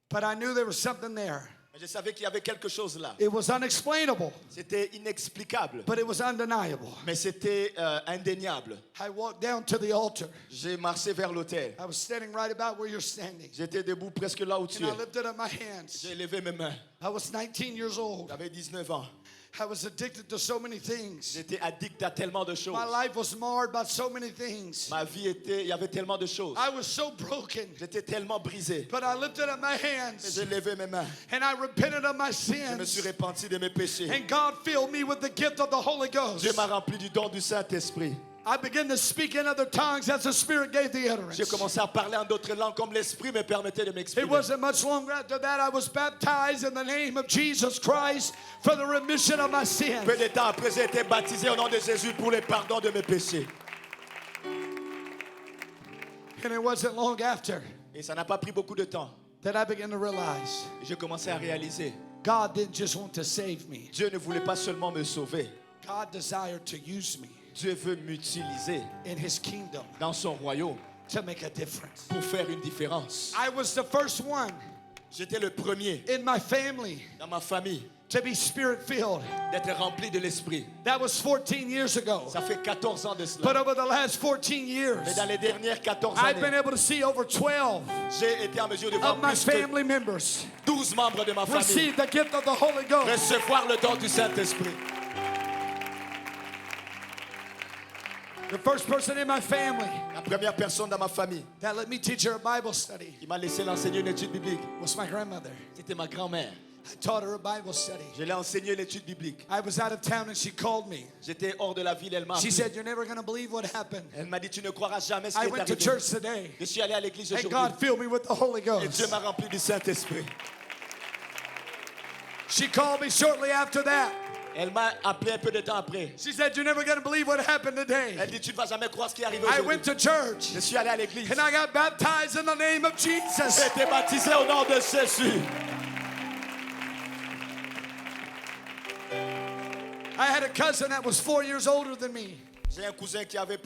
But I knew there was something there. Mais je savais qu'il y avait quelque chose là. It was unexplainable, C'était inexplicable, but it was undeniable. mais c'était indéniable. I walked down to the altar. J'ai marché vers l'autel. I was standing right about where you're standing. J'étais debout presque là où tu And I es. lifted up my hands. J'ai levé mes mains. I was 19 years old. J'avais 19 ans. I was addicted to so many things. J'étais addict à tellement de choses. My life was marred by so many things. Ma vie était, il y avait tellement de choses. I was so broken. J'étais tellement brisé. But I lifted up my Mais hands j'ai levé mes mains. and I repented of my Je me suis sins. repenti de mes péchés. And God filled me with the gift of the Holy Ghost. Dieu m'a rempli du don du Saint-Esprit. I began to speak in other tongues as the Spirit gave the utterance. J'ai commencé à parler en d'autres langues comme l'Esprit me permettait de It m'exprimer. wasn't much longer after that I was baptized in the name of Jesus Christ for the remission of my sins. Peu de temps après, j'ai été baptisé au nom de Jésus pour le pardon de mes péchés. And it wasn't long after Et ça n'a pas pris beaucoup de temps. that I began to realize J'ai commencé à réaliser, God didn't just want to save me. Dieu ne voulait pas seulement me sauver. God desired to use me Dieu veut m'utiliser in His kingdom dans son royaume to make a difference. pour faire une différence. I was the first one J'étais le premier in my family dans ma famille to be spirit-filled. d'être rempli de l'esprit. That was 14 years ago. Ça fait 14 ans de But cela. over the last 14 years, Mais dans les dernières 14 I've been années, able to see over 12 j'ai été en mesure de voir of my plus que family members 12 membres de ma famille receive the gift of the Holy Ghost. recevoir le don du Saint-Esprit. The first person in my family La première personne dans ma famille that let me teach her a Bible study qui m'a laissé l'enseigner une étude biblique, was my grandmother. c'était ma grand-mère. I taught her a Bible study. Je l'ai enseigné l'étude biblique. I was out of town and she called me. J'étais hors de la ville, elle m'a She appelé. said, "You're never going to believe what happened. Elle m'a dit, tu ne croiras jamais ce I qui est went to arrivé. church today Je suis allé à l'église and aujourd'hui God filled me with the Holy et Dieu Ghost." m'a rempli du Saint-Esprit. She called me shortly after that. Elle m'a appelé un peu de temps après. She said, "You're never going to believe what happened today." Elle dit, tu ne vas jamais croire ce qui est arrivé I aujourd'hui. went to church Je suis allé à l'église. and I got baptized in the name of Jesus. J'ai été baptisé au nom de Jésus. I had a cousin that was 4 years older than me. J'ai un cousin qui avait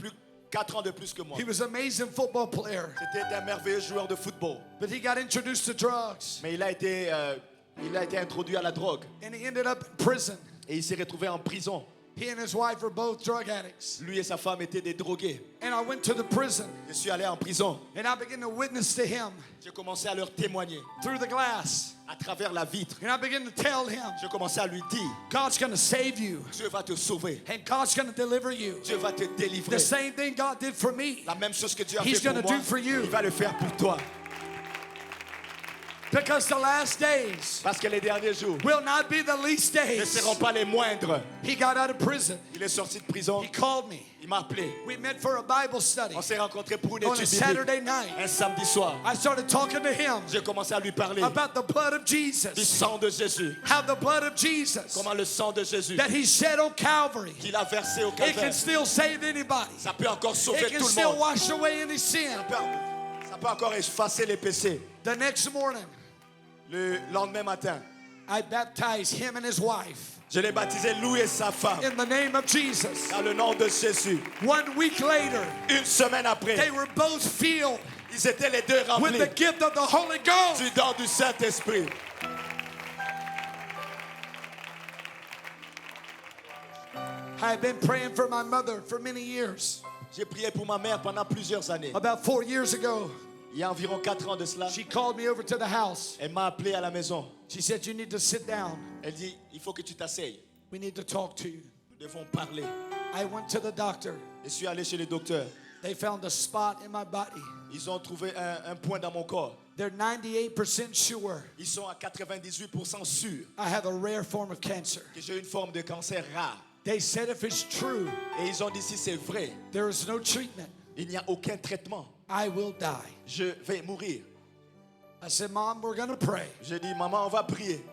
4 ans de plus que moi. He was an amazing football player, C'était un merveilleux joueur de football. but he got introduced to drugs Mais il a été introduit à la drogue. and he ended up in prison. Et il s'est retrouvé en prison. He and his wife were both drug addicts. Lui et sa femme étaient des drogués. And I went to the prison Je suis allé en prison. and I began to witness to him J'ai commencé à leur témoigner through the glass. à travers la vitre. And I began to tell him, Je commençais à lui dire, God's going to save you Dieu va te sauver. and God's going to deliver you. Dieu va te délivrer. The same thing God did for me. La même chose que Dieu a He's fait pour gonna moi, do for you. il va le faire pour toi. Because the last days Parce que les derniers jours will not be the least ne days. seront pas les moindres. He got out of prison. Il est sorti de prison. He called me. Il m'a appelé. We met for a Bible study On s'est rencontrés pour une on étude a biblique. Saturday night. Un samedi soir. I started talking to him J'ai commencé à lui parler about the blood of du Jesus. sang de Jésus. How the blood of Jesus Comment le sang de Jésus that he shed on Calvary, qu'il a versé au it can calvaire, still save anybody. ça peut encore sauver It can tout le still monde. wash away any sin. Ça peut encore effacer les péchés. The next morning, Le lendemain matin, I baptized him and his wife je l'ai baptisé lui et sa femme in the name of Jesus. dans le nom de Jésus. 1 week later, Une semaine après, they were both filled ils étaient les deux with remplis the gift of the Holy Ghost. du don du Saint-Esprit. I've been praying for my mother for many years. J'ai prié pour ma mère pendant plusieurs années. About 4 years ago, Il y a environ 4 ans de cela, she called me over to the house. elle m'a appelé à la maison. She said, "You need to sit down. Elle dit, il faut que tu t'asseyes. We need to talk to you." Nous devons parler. I went to the doctor. Je suis allé chez le docteur. They found a spot in my body. Ils ont trouvé un point dans mon corps. They're 98% sure Ils sont à 98% sûrs I have a rare form of cancer. que j'ai une forme de cancer rare. They said if it's true, Et ils ont dit, si c'est vrai, there is no treatment. il n'y a aucun traitement. I will die. Je vais mourir. I said, "Mom, we're going to pray." J'ai dit, maman, on va prier.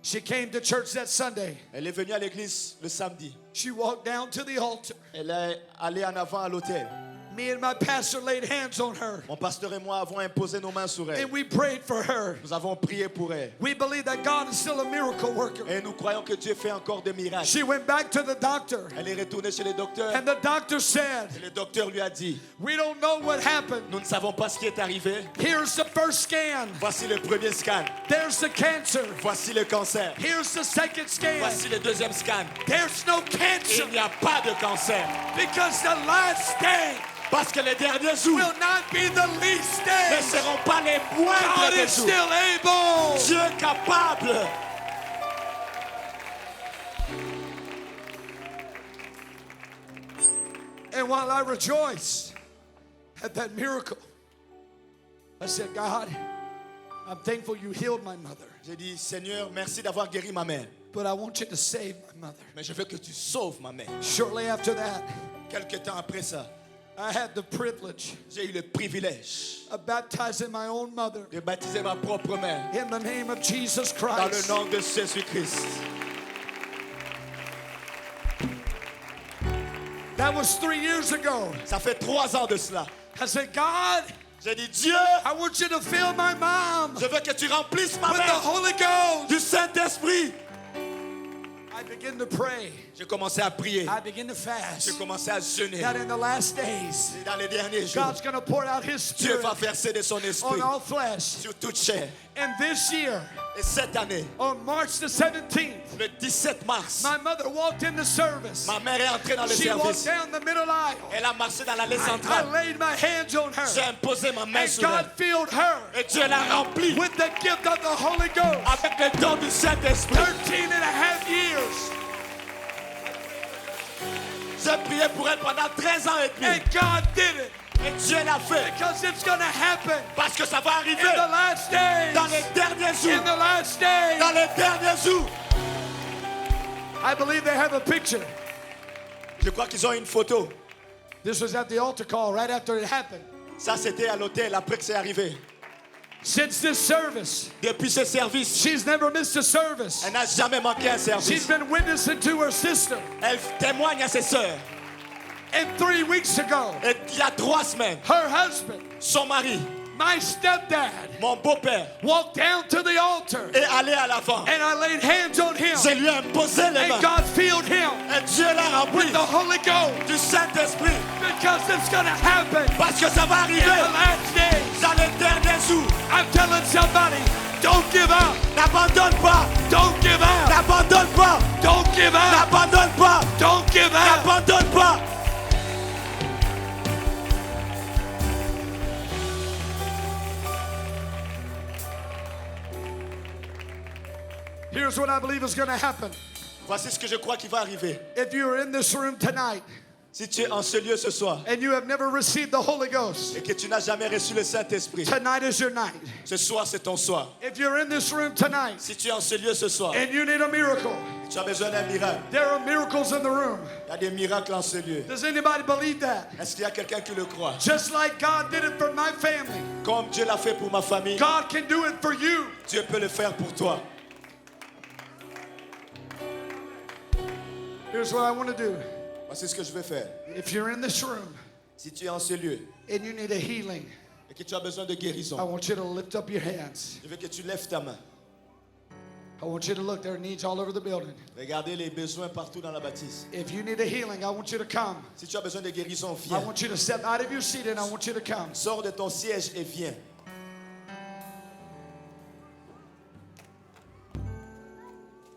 She came to church that Sunday. Elle est venue à l'église le samedi. She walked down to the altar. Elle est allée en avant à l'autel. Me and my pastor laid hands on her, Mon pasteur et moi avons imposé nos mains sur elle. and we prayed for her. Nous avons prié pour elle. We believe that God is still a miracle worker. Et nous croyons que Dieu fait encore des miracles. She went back to the doctor, Elle est retournée chez le docteur. and the doctor said, Et le docteur lui a dit, "We don't know what happened. nous ne savons pas ce qui est arrivé. Here's the first scan. Voici le premier scan. There's the cancer. Voici le cancer. Here's the second scan. Voici le deuxième scan. There's no cancer Il n'y a pas de cancer. because the last day Parce que les derniers jours will not be the least ne day. seront pas les moindres God des is jours. still able." Dieu est capable. And while I rejoice at that miracle, I said, "God, I'm thankful you healed my mother, J'ai dit, Seigneur, merci d'avoir guéri ma mère. but I want you to save my mother." Mais je veux que tu sauves ma mère. Shortly after that, Quelque temps après ça, I had the privilege j'ai eu le privilège of baptizing my own mother de baptiser ma propre mère in the name of Jesus dans le Christ. nom de Jésus-Christ. That was 3 years ago. Ça fait 3 ans de cela. I said, "God, J'ai dit, Dieu, I want you to fill my mom je veux que tu remplisses ma with the mère Holy Ghost." du Saint-Esprit. I begin to pray. J'ai commencé à prier. I begin to fast. J'ai commencé à jeûner. That in the last days, Et dans les derniers jours, God's going to pour out His Dieu Spirit va verser de son esprit on all flesh. sur toute chair. And this year, Et cette année, on March the 17th, le 17 mars, my mother walked in the service. ma mère est entrée dans le She walked service. down the middle aisle. Elle a marché dans l'allée I centrale. laid my hands on J'ai her. imposé ma main And sur God elle. filled her Et Dieu l'a remplie with the gift of the Holy Ghost. avec le don du Saint-Esprit. 13 and a half years. J'ai prié pour elle pendant 13 ans et demi. And God did it. Et Dieu l'a fait. Because it's going to happen Parce que ça va in arriver the last days. dans les derniers In jours. the last days. Dans les derniers jours. I believe they have a picture. Je crois qu'ils ont une photo. This was at the altar call right after it happened. Ça, c'était à l'hôtel après que c'est arrivé. Since this service, Depuis ce service, she's never missed a service. elle n'a jamais manqué un She's service. been witnessing to her sister. Elle témoigne à ses sœurs. And 3 weeks ago, Et il y a 3 semaines, her husband, son mari, my stepdad, mon beau-père, walked down to the altar. est allé à l'avant. And I laid hands on him. Je lui ai imposé les And mains. God filled him Et Dieu l'a rempli with the Holy Ghost. du Saint-Esprit. Because it's going to happen Parce que ça va in arriver the last days. dans les derniers jours. I'm telling somebody, don't give up. N'abandonne pas. Don't give up. N'abandonne pas. Don't give up. N'abandonne pas. Don't give up. N'abandonne pas. Here's what I believe is going to happen. Voici ce que je crois qui va arriver. If you are in this room tonight Si tu es en ce lieu ce soir and you have never received the Holy Ghost, et que tu n'as jamais reçu le Saint-Esprit, tonight is your night. ce soir c'est ton soir. If you're in this room tonight Si tu es en ce lieu ce soir, and you need a miracle, tu as besoin d'un miracle. there are miracles in the room. Il y a des miracles en ce lieu. Does anybody believe that? Est-ce qu'il y a quelqu'un qui le croit? Just like God did it for my family, Comme Dieu l'a fait pour ma famille, God can do it for you. Dieu peut le faire pour toi. Here's what I want to do. Voici ce que je vais faire. If you're in this room Si tu es en ce lieu and you need a healing, et que tu as besoin de I guérison, want you to lift up your hands. je veux que tu lèves ta main. I want you to look. There are needs all over the building. Regardez les besoins partout dans la bâtisse. If you need a healing, I want you to come. Si tu as besoin de guérison, I viens. want you to step out of your seat and I want you to come. Sors de ton siège et viens.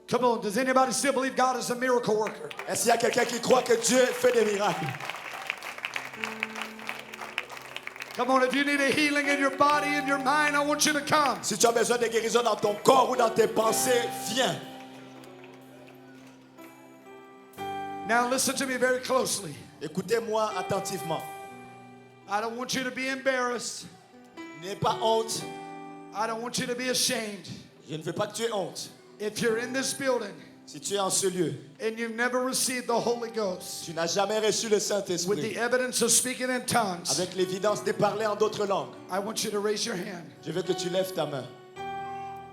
Come on, does anybody still believe God is a miracle worker? Est-ce qu'il y a quelqu'un qui croit que Dieu fait des miracles? Come on, if you need a healing in your body, in your mind, I want you to come. Si tu as besoin de guérison dans ton corps ou dans tes pensées, viens. Now listen to me very closely. Écoutez-moi attentivement. I don't want you to be embarrassed. N'aie pas honte. I don't want you to be ashamed. Je ne veux pas que tu aies honte. If you're in this building Si tu es en ce lieu, and you've never received the Holy Ghost tu n'as jamais reçu le with Saint-Esprit, the evidence of speaking in tongues, avec l'évidence de parler en d'autres langues, I want you to raise your hand. je veux que tu lèves ta main.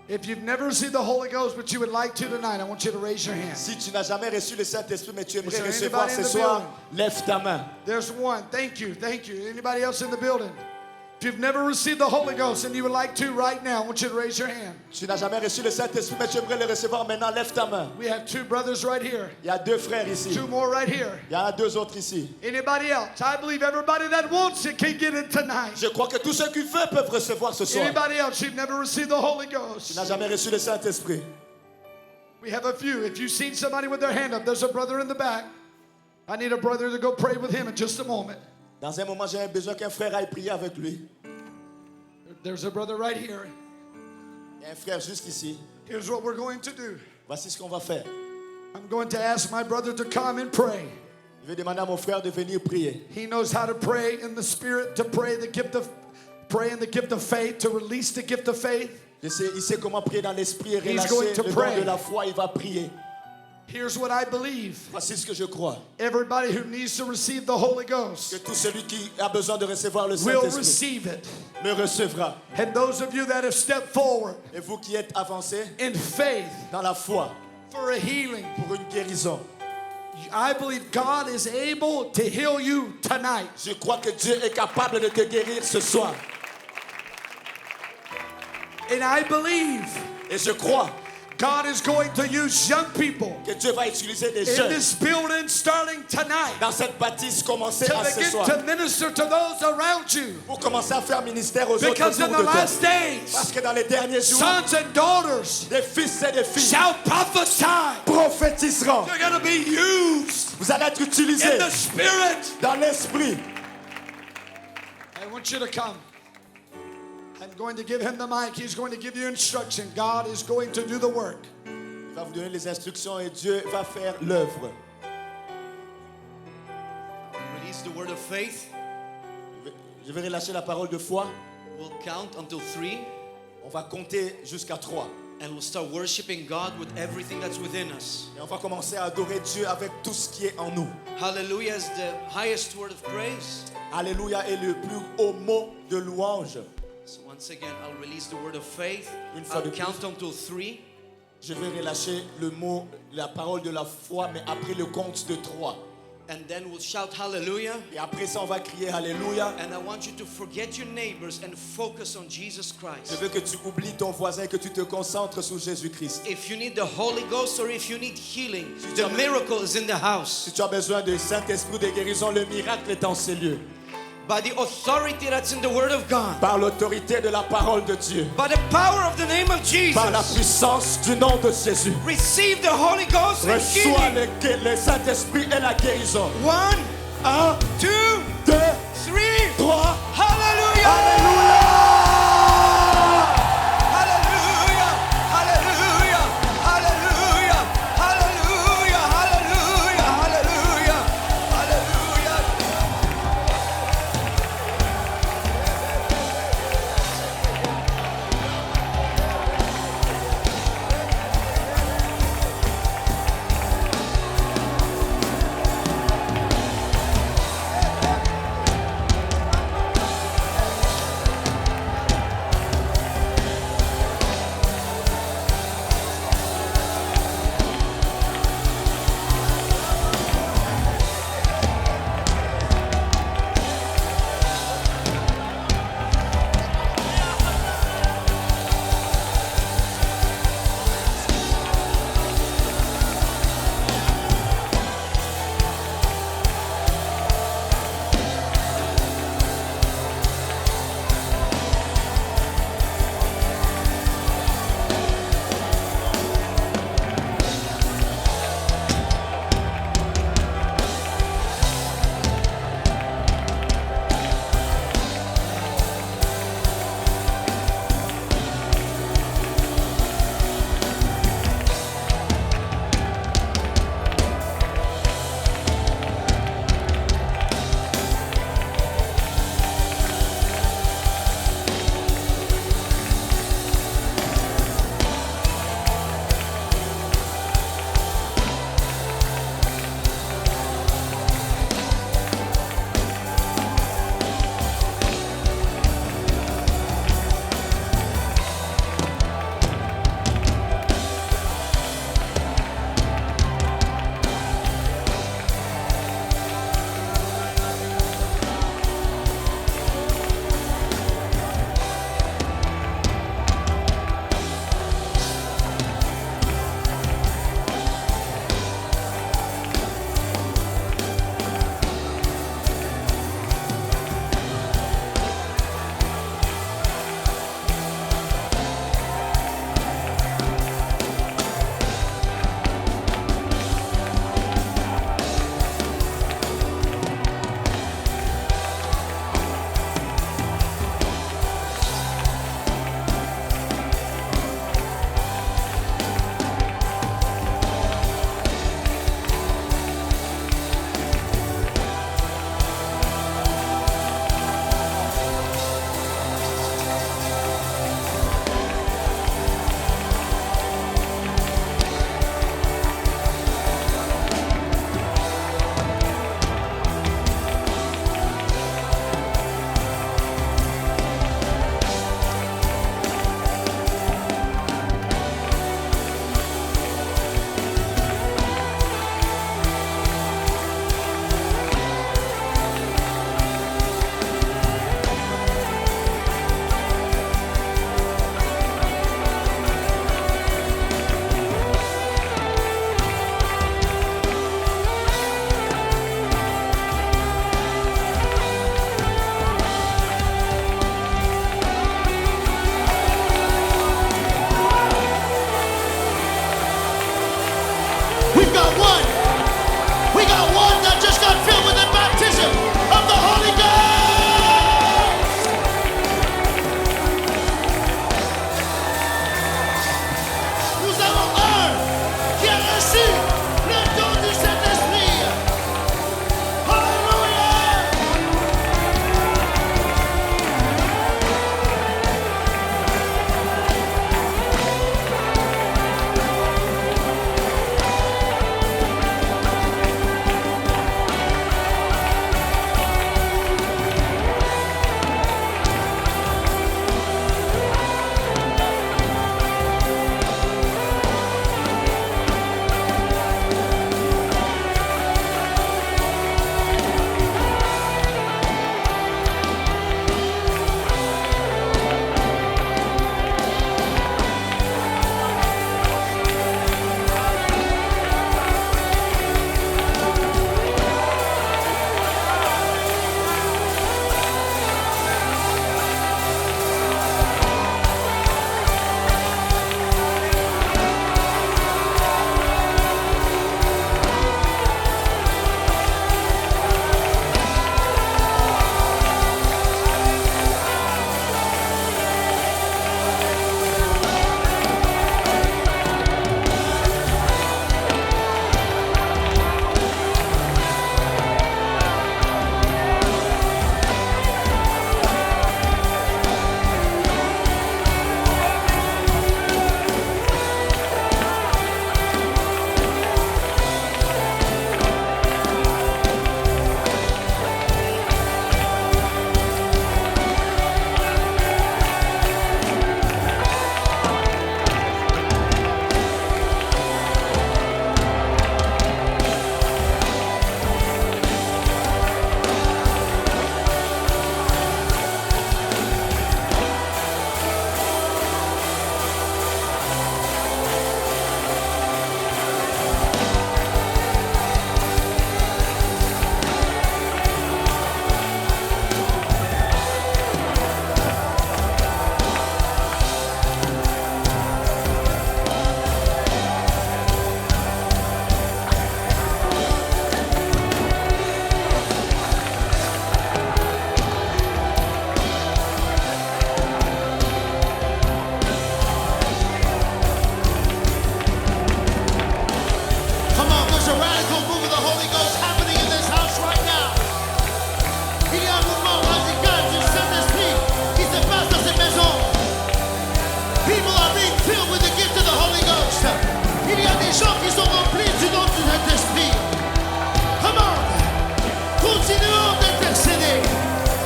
If you've never received the Holy Ghost but you would like to tonight, I want you to raise your hand. Si tu n'as jamais reçu le Saint-Esprit, mais tu aimerais there recevoir anybody ce in the soir, building? lève ta main. There's one. Thank you. Thank you. Anybody else in the building? If you've never received the Holy Ghost and you would like to right now, I want you to raise your hand. Tu n'as jamais reçu le Saint-Esprit, mais tu aimerais le recevoir maintenant, lève ta main. We have 2 brothers right here, Il y a 2 frères ici. 2 more right here. Il y en a 2 autres ici. Anybody else? I believe everybody that wants it can get it tonight. Je crois que tous ceux qui veulent peuvent recevoir ce soir. Anybody else? You've never received the Holy Tu Ghost. n'as jamais reçu le Saint-Esprit. We have a few. If you've seen somebody with their hand up, there's a brother in the back. I need a brother to go pray with him in just a moment. Dans un moment, j'ai besoin qu'un frère aille prier avec lui. There's a brother right here. Il y a un frère juste ici. Here's what we're going to do. Voici ce qu'on va faire. I'm going to ask my brother to come and pray. Je vais demander à mon frère de venir prier. He knows how to pray in the Spirit, to pray in the gift of faith, to release the gift of faith. Il sait comment prier dans l'esprit et He's relâcher going to le don pray. de la foi. Il va prier. Here's what I believe. Voici ce que je crois. Everybody who needs to receive the Holy Que Ghost tout celui qui a besoin de recevoir le will Saint-Esprit receive it. le recevra. And those of you that have stepped forward Et vous qui êtes avancés in faith dans la foi for a healing, pour une guérison, I believe God is able to heal you tonight. je crois que Dieu est capable de te guérir ce soir. And I believe Et je crois God is going to use young people Que Dieu va utiliser des in jeunes this building starting tonight dans cette bâtisse, commencer to à ce begin soir. to minister to those around you. Pour commencer à faire ministère aux autres Because in autour the de toi. last days, Parce que dans les derniers jours, sons and daughters des fils et des filles shall prophesy. prophétiseront. They're going to be used Vous allez être utilisés in the spirit. dans l'esprit. I want you to come. I'm going to give him the mic. He's going to give you instruction. God is going to do the work. Il va vous donner les instructions et Dieu va faire l'œuvre. Release the word of faith. Je vais relâcher la parole de foi. We'll count until 3 On va compter jusqu'à 3. and we'll start worshiping God with everything that's within us. Et on va commencer à adorer Dieu avec tout ce qui est en nous. Hallelujah is the highest word of praise. Alléluia est le plus haut mot de louange. So once again, I'll release the word of faith. Une fois I'll de plus. count until 3. Je vais relâcher le mot, la parole de la foi, mais après le compte de 3. And then we'll shout hallelujah. Et après ça, on va crier Alléluia. And I want you to forget your neighbors and focus on Jesus Je Christ. veux que tu oublies ton voisin et que tu te concentres sur Jésus-Christ. If you need the Holy Ghost or if you need healing, the miracle is in the house. Si tu as besoin de Saint-Esprit de guérison, le miracle est en ces lieux. By the authority that's in the word of God. Par l'autorité de la parole de Dieu. By the power of the name of Par la Jesus. puissance du nom de Jésus. Receive the Holy Ghost and Reçois healing. le Saint-Esprit et la guérison. 1, 1, 2, 2, 3. 3. Hallelujah! Alléluia! Hallelujah! Hallelujah! Hallelujah! Hallelujah! Hallelujah! Hallelujah! Hallelujah! People are being filled with the gift of the Holy Ghost. Il y a des gens qui sont remplis du nom du Saint-Esprit. Come on. Continuons d'intercéder.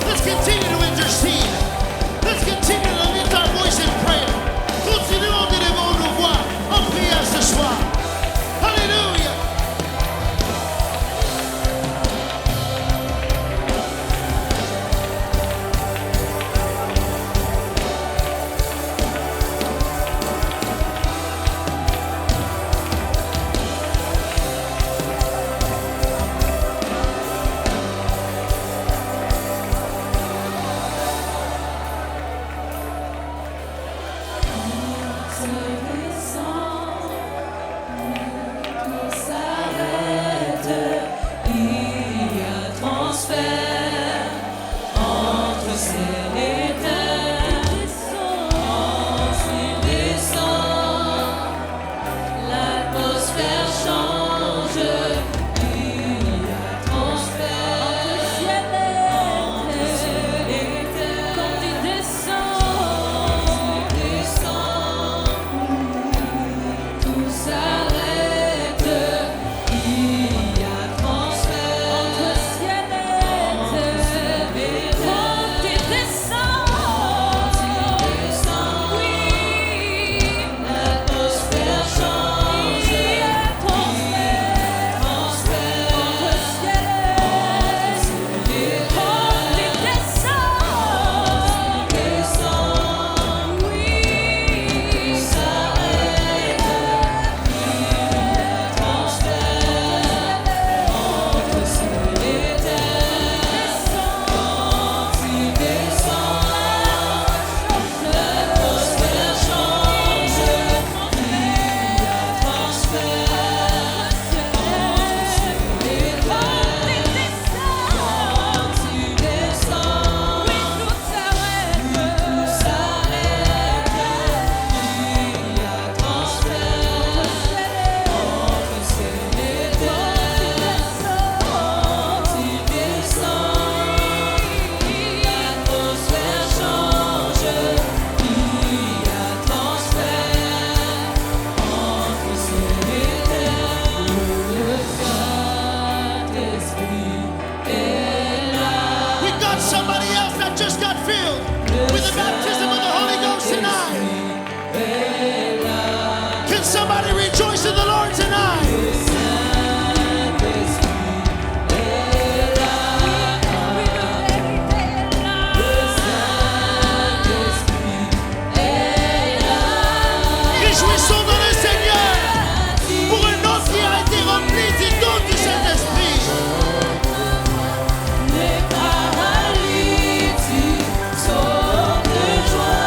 Let's continue to intercede. Let's continue to lift our voice in prayer. Continuons d'élever nos voix en prière ce soir. Hallelujah. Somebody rejoice in the Lord tonight. Réjouissons dans le Seigneur pour un homme qui a été rempli du don du Saint-Esprit. Les paralytiques sautent de joie.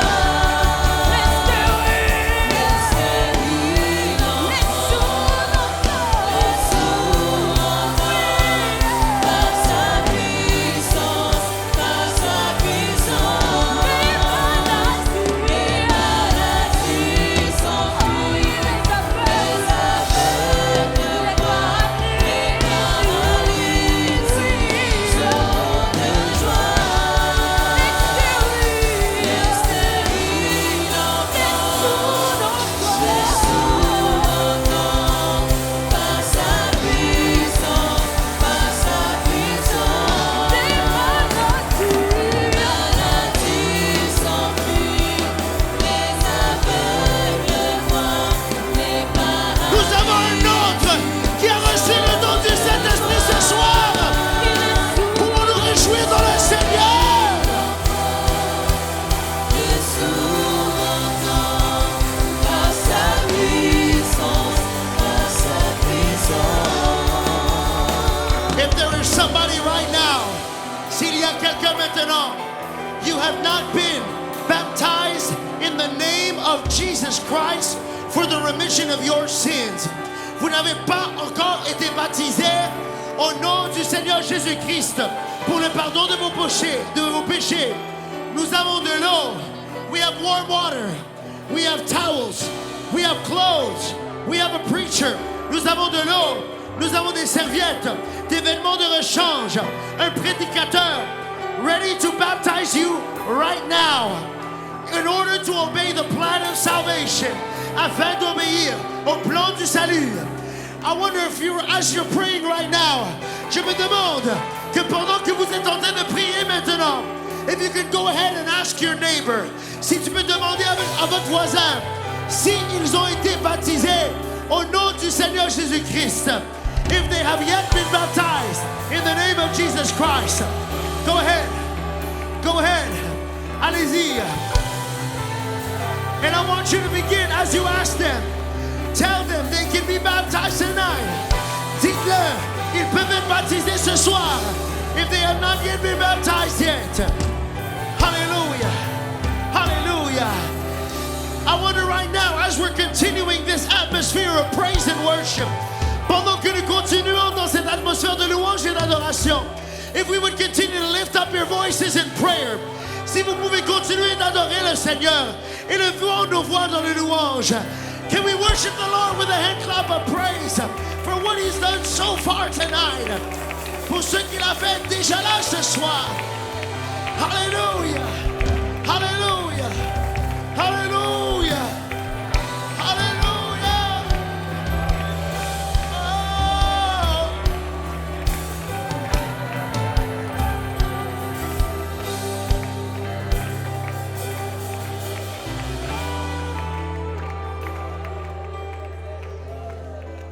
Maintenant, you have not been baptized in the name of Jesus Christ for the remission of your sins. Vous n'avez pas encore été baptisé au nom du Seigneur Jésus-Christ pour le pardon de vos péchés. Nous avons de l'eau. We have warm water. We have towels. We have clothes. We have a preacher. Nous avons de l'eau. Nous avons des serviettes, des vêtements de rechange, un prédicateur ready to baptize you right now. in order to obey the plan of salvation, afin d'obéir au plan du salut. I wonder if as you're praying right now, je me demande que pendant que vous êtes en train de prier maintenant, if you could go ahead and ask your neighbor, si tu peux demander à votre voisin, si ils ont été baptisés au nom du Seigneur Jésus-Christ, if they have yet been baptized in the name of Jesus Christ. Go ahead. Go ahead. Allez-y. And I want you to begin as you ask them. Tell them they can be baptized tonight. Dites-leur, ils peuvent être baptisés ce soir. If they have not yet been baptized yet. Hallelujah. Hallelujah. I wonder right now, as we're continuing this atmosphere of praise and worship, pendant que nous continuons dans cette atmosphère de louange et d'adoration, if we would continue to lift up your voices in prayer, si vous pouvez continuer d'adorer le Seigneur, élevons nos voix dans les louanges. Can we worship the Lord with a hand clap of praise for what He's done so far tonight? Pour ce qu'il a fait déjà là ce soir. Hallelujah. Hallelujah. Hallelujah. Hallelujah. Oh.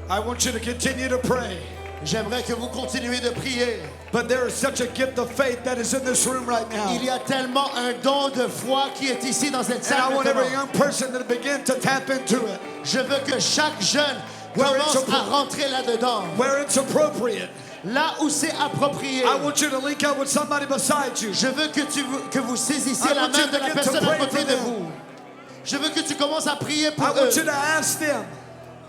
I want you to continue to pray. J'aimerais que vous continuiez de prier. But there is such a gift of faith that is in this room right now. Il y a tellement un don de foi qui est ici dans cette And salle. I want every maintenant. young person to begin to tap into it Je veux que chaque jeune Where commence it's à rentrer là-dedans. where it's appropriate. Là où c'est approprié. I want you to link up with somebody beside you. Je veux que vous saisissiez I la want you main to de la begin to personne à pray côté for de them. vous. Je veux que tu commences à prier pour I eux. want you to ask them,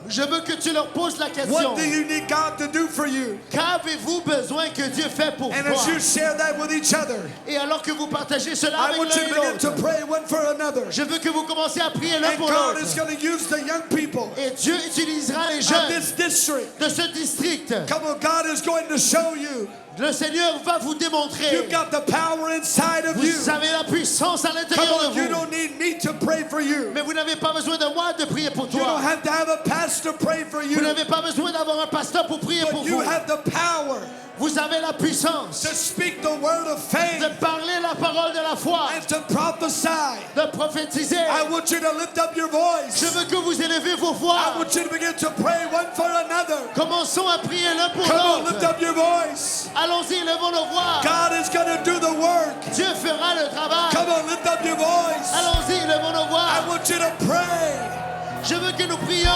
Je veux que tu leur poses la question. what do you need God to do for you? Qu'avez-vous besoin que Dieu fait pour And toi? as you share that with each other, Et alors que vous partagez cela I avec want you l'un to et begin to l'autre, pray one for another. je veux que vous commenciez à prier l'un And pour God l'autre. is going to use the young people Et Dieu utilisera les of jeunes this district. de ce district. Come on, God is going to show you. Le Seigneur va vous démontrer. You've got the power inside of you. Vous avez la puissance à Come l'intérieur on, de you vous. don't need me to pray for you. Mais vous n'avez pas besoin de moi de prier pour You don't toi. have to have a pastor pray for Vous you. n'avez pas besoin d'avoir un pasteur pour prier pour But you vous. have the power Vous avez la puissance to speak the word of faith de parler la parole de la foi, and to prophesy. de prophétiser. I want you to lift up your voice. Je veux que vous élevez vos I voix. want you to begin to pray one for another. Commençons à prier l'un pour Come on, lift l'autre. up your voice. Allons-y, levons nos voix. God is going to do the work. Dieu fera le travail. Come on, lift up your voice. Allons-y, levons nos I voix. want you to pray. Je veux que nous prions.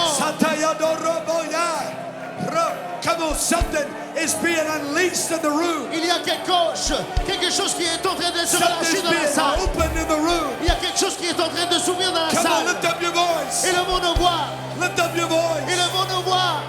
Come on, something is being unleashed in the room. Il y a quelque chose qui est en train de se relâcher Something's dans la being salle. opened in the room. Il y a quelque chose qui est en train de s'ouvrir dans la Come on, salle. lift up your voice. Élevons nos voix. Lift up your voice. Élevons nos voix.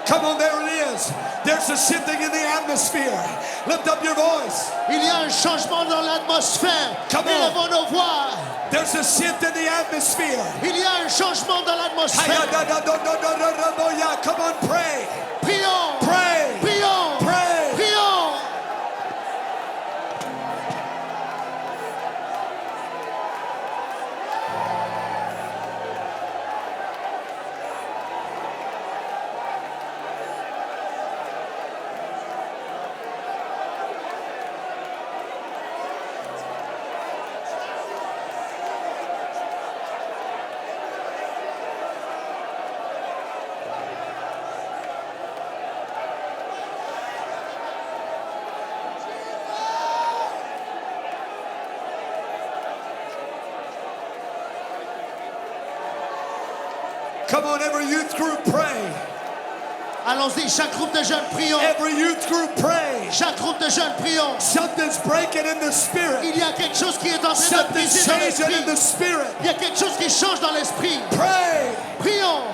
Come on, there it is. There's a shifting in the atmosphere. Lift up your voice. Il y a un changement dans l'atmosphère. Come on. Élevons nos voix. There's a shift in the atmosphere. Il y a un changement dans l'atmosphère. Come on, pray. Prions. Pray. Prions. Pray. Prions. Come on, every youth group, pray. Allons-y, chaque groupe de jeunes, prions. Every youth group, pray. Chaque groupe de jeunes, prions. Something's breaking in the spirit. Il y a quelque chose qui est en train de Something's briser dans changing in the l'esprit. spirit. Il y a quelque chose qui change dans l'esprit. Pray. Prions.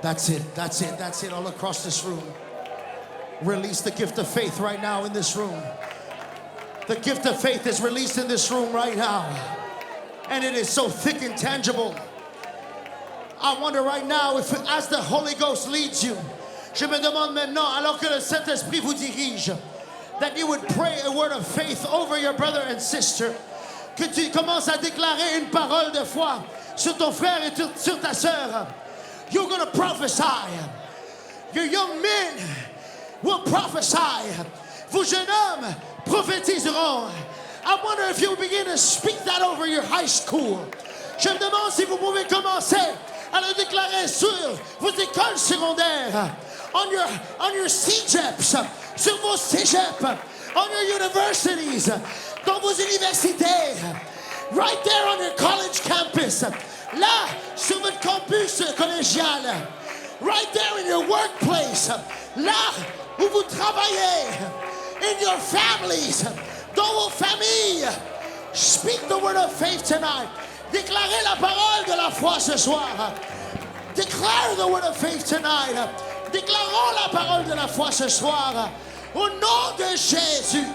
That's it, that's it, that's it all across this room. Release the gift of faith right now in this room. The gift of faith is released in this room right now. And it is so thick and tangible. I wonder right now if as the Holy Ghost leads you, je me demande maintenant, alors que le Saint-Esprit vous dirige, that you would pray a word of faith over your brother and sister. Que tu commences à déclarer une parole de foi sur ton frère et sur ta sœur. You're going to prophesy. Your young men will prophesy. Vos jeunes hommes prophétiseront. I wonder if you'll begin to speak that over your high school. Je me demande si vous pouvez commencer à le déclarer sur vos écoles secondaires, on your CEGEPs, sur vos cégeps, on your universities, dans vos universités, right there on your college campus, là, sur votre campus collégial, right there in your workplace, là où vous travaillez, in your families, dans vos familles. Speak the word of faith tonight. Déclarez la parole de la foi ce soir. Declare the word of faith tonight. Déclarons la parole de la foi ce soir. Au nom de Jésus.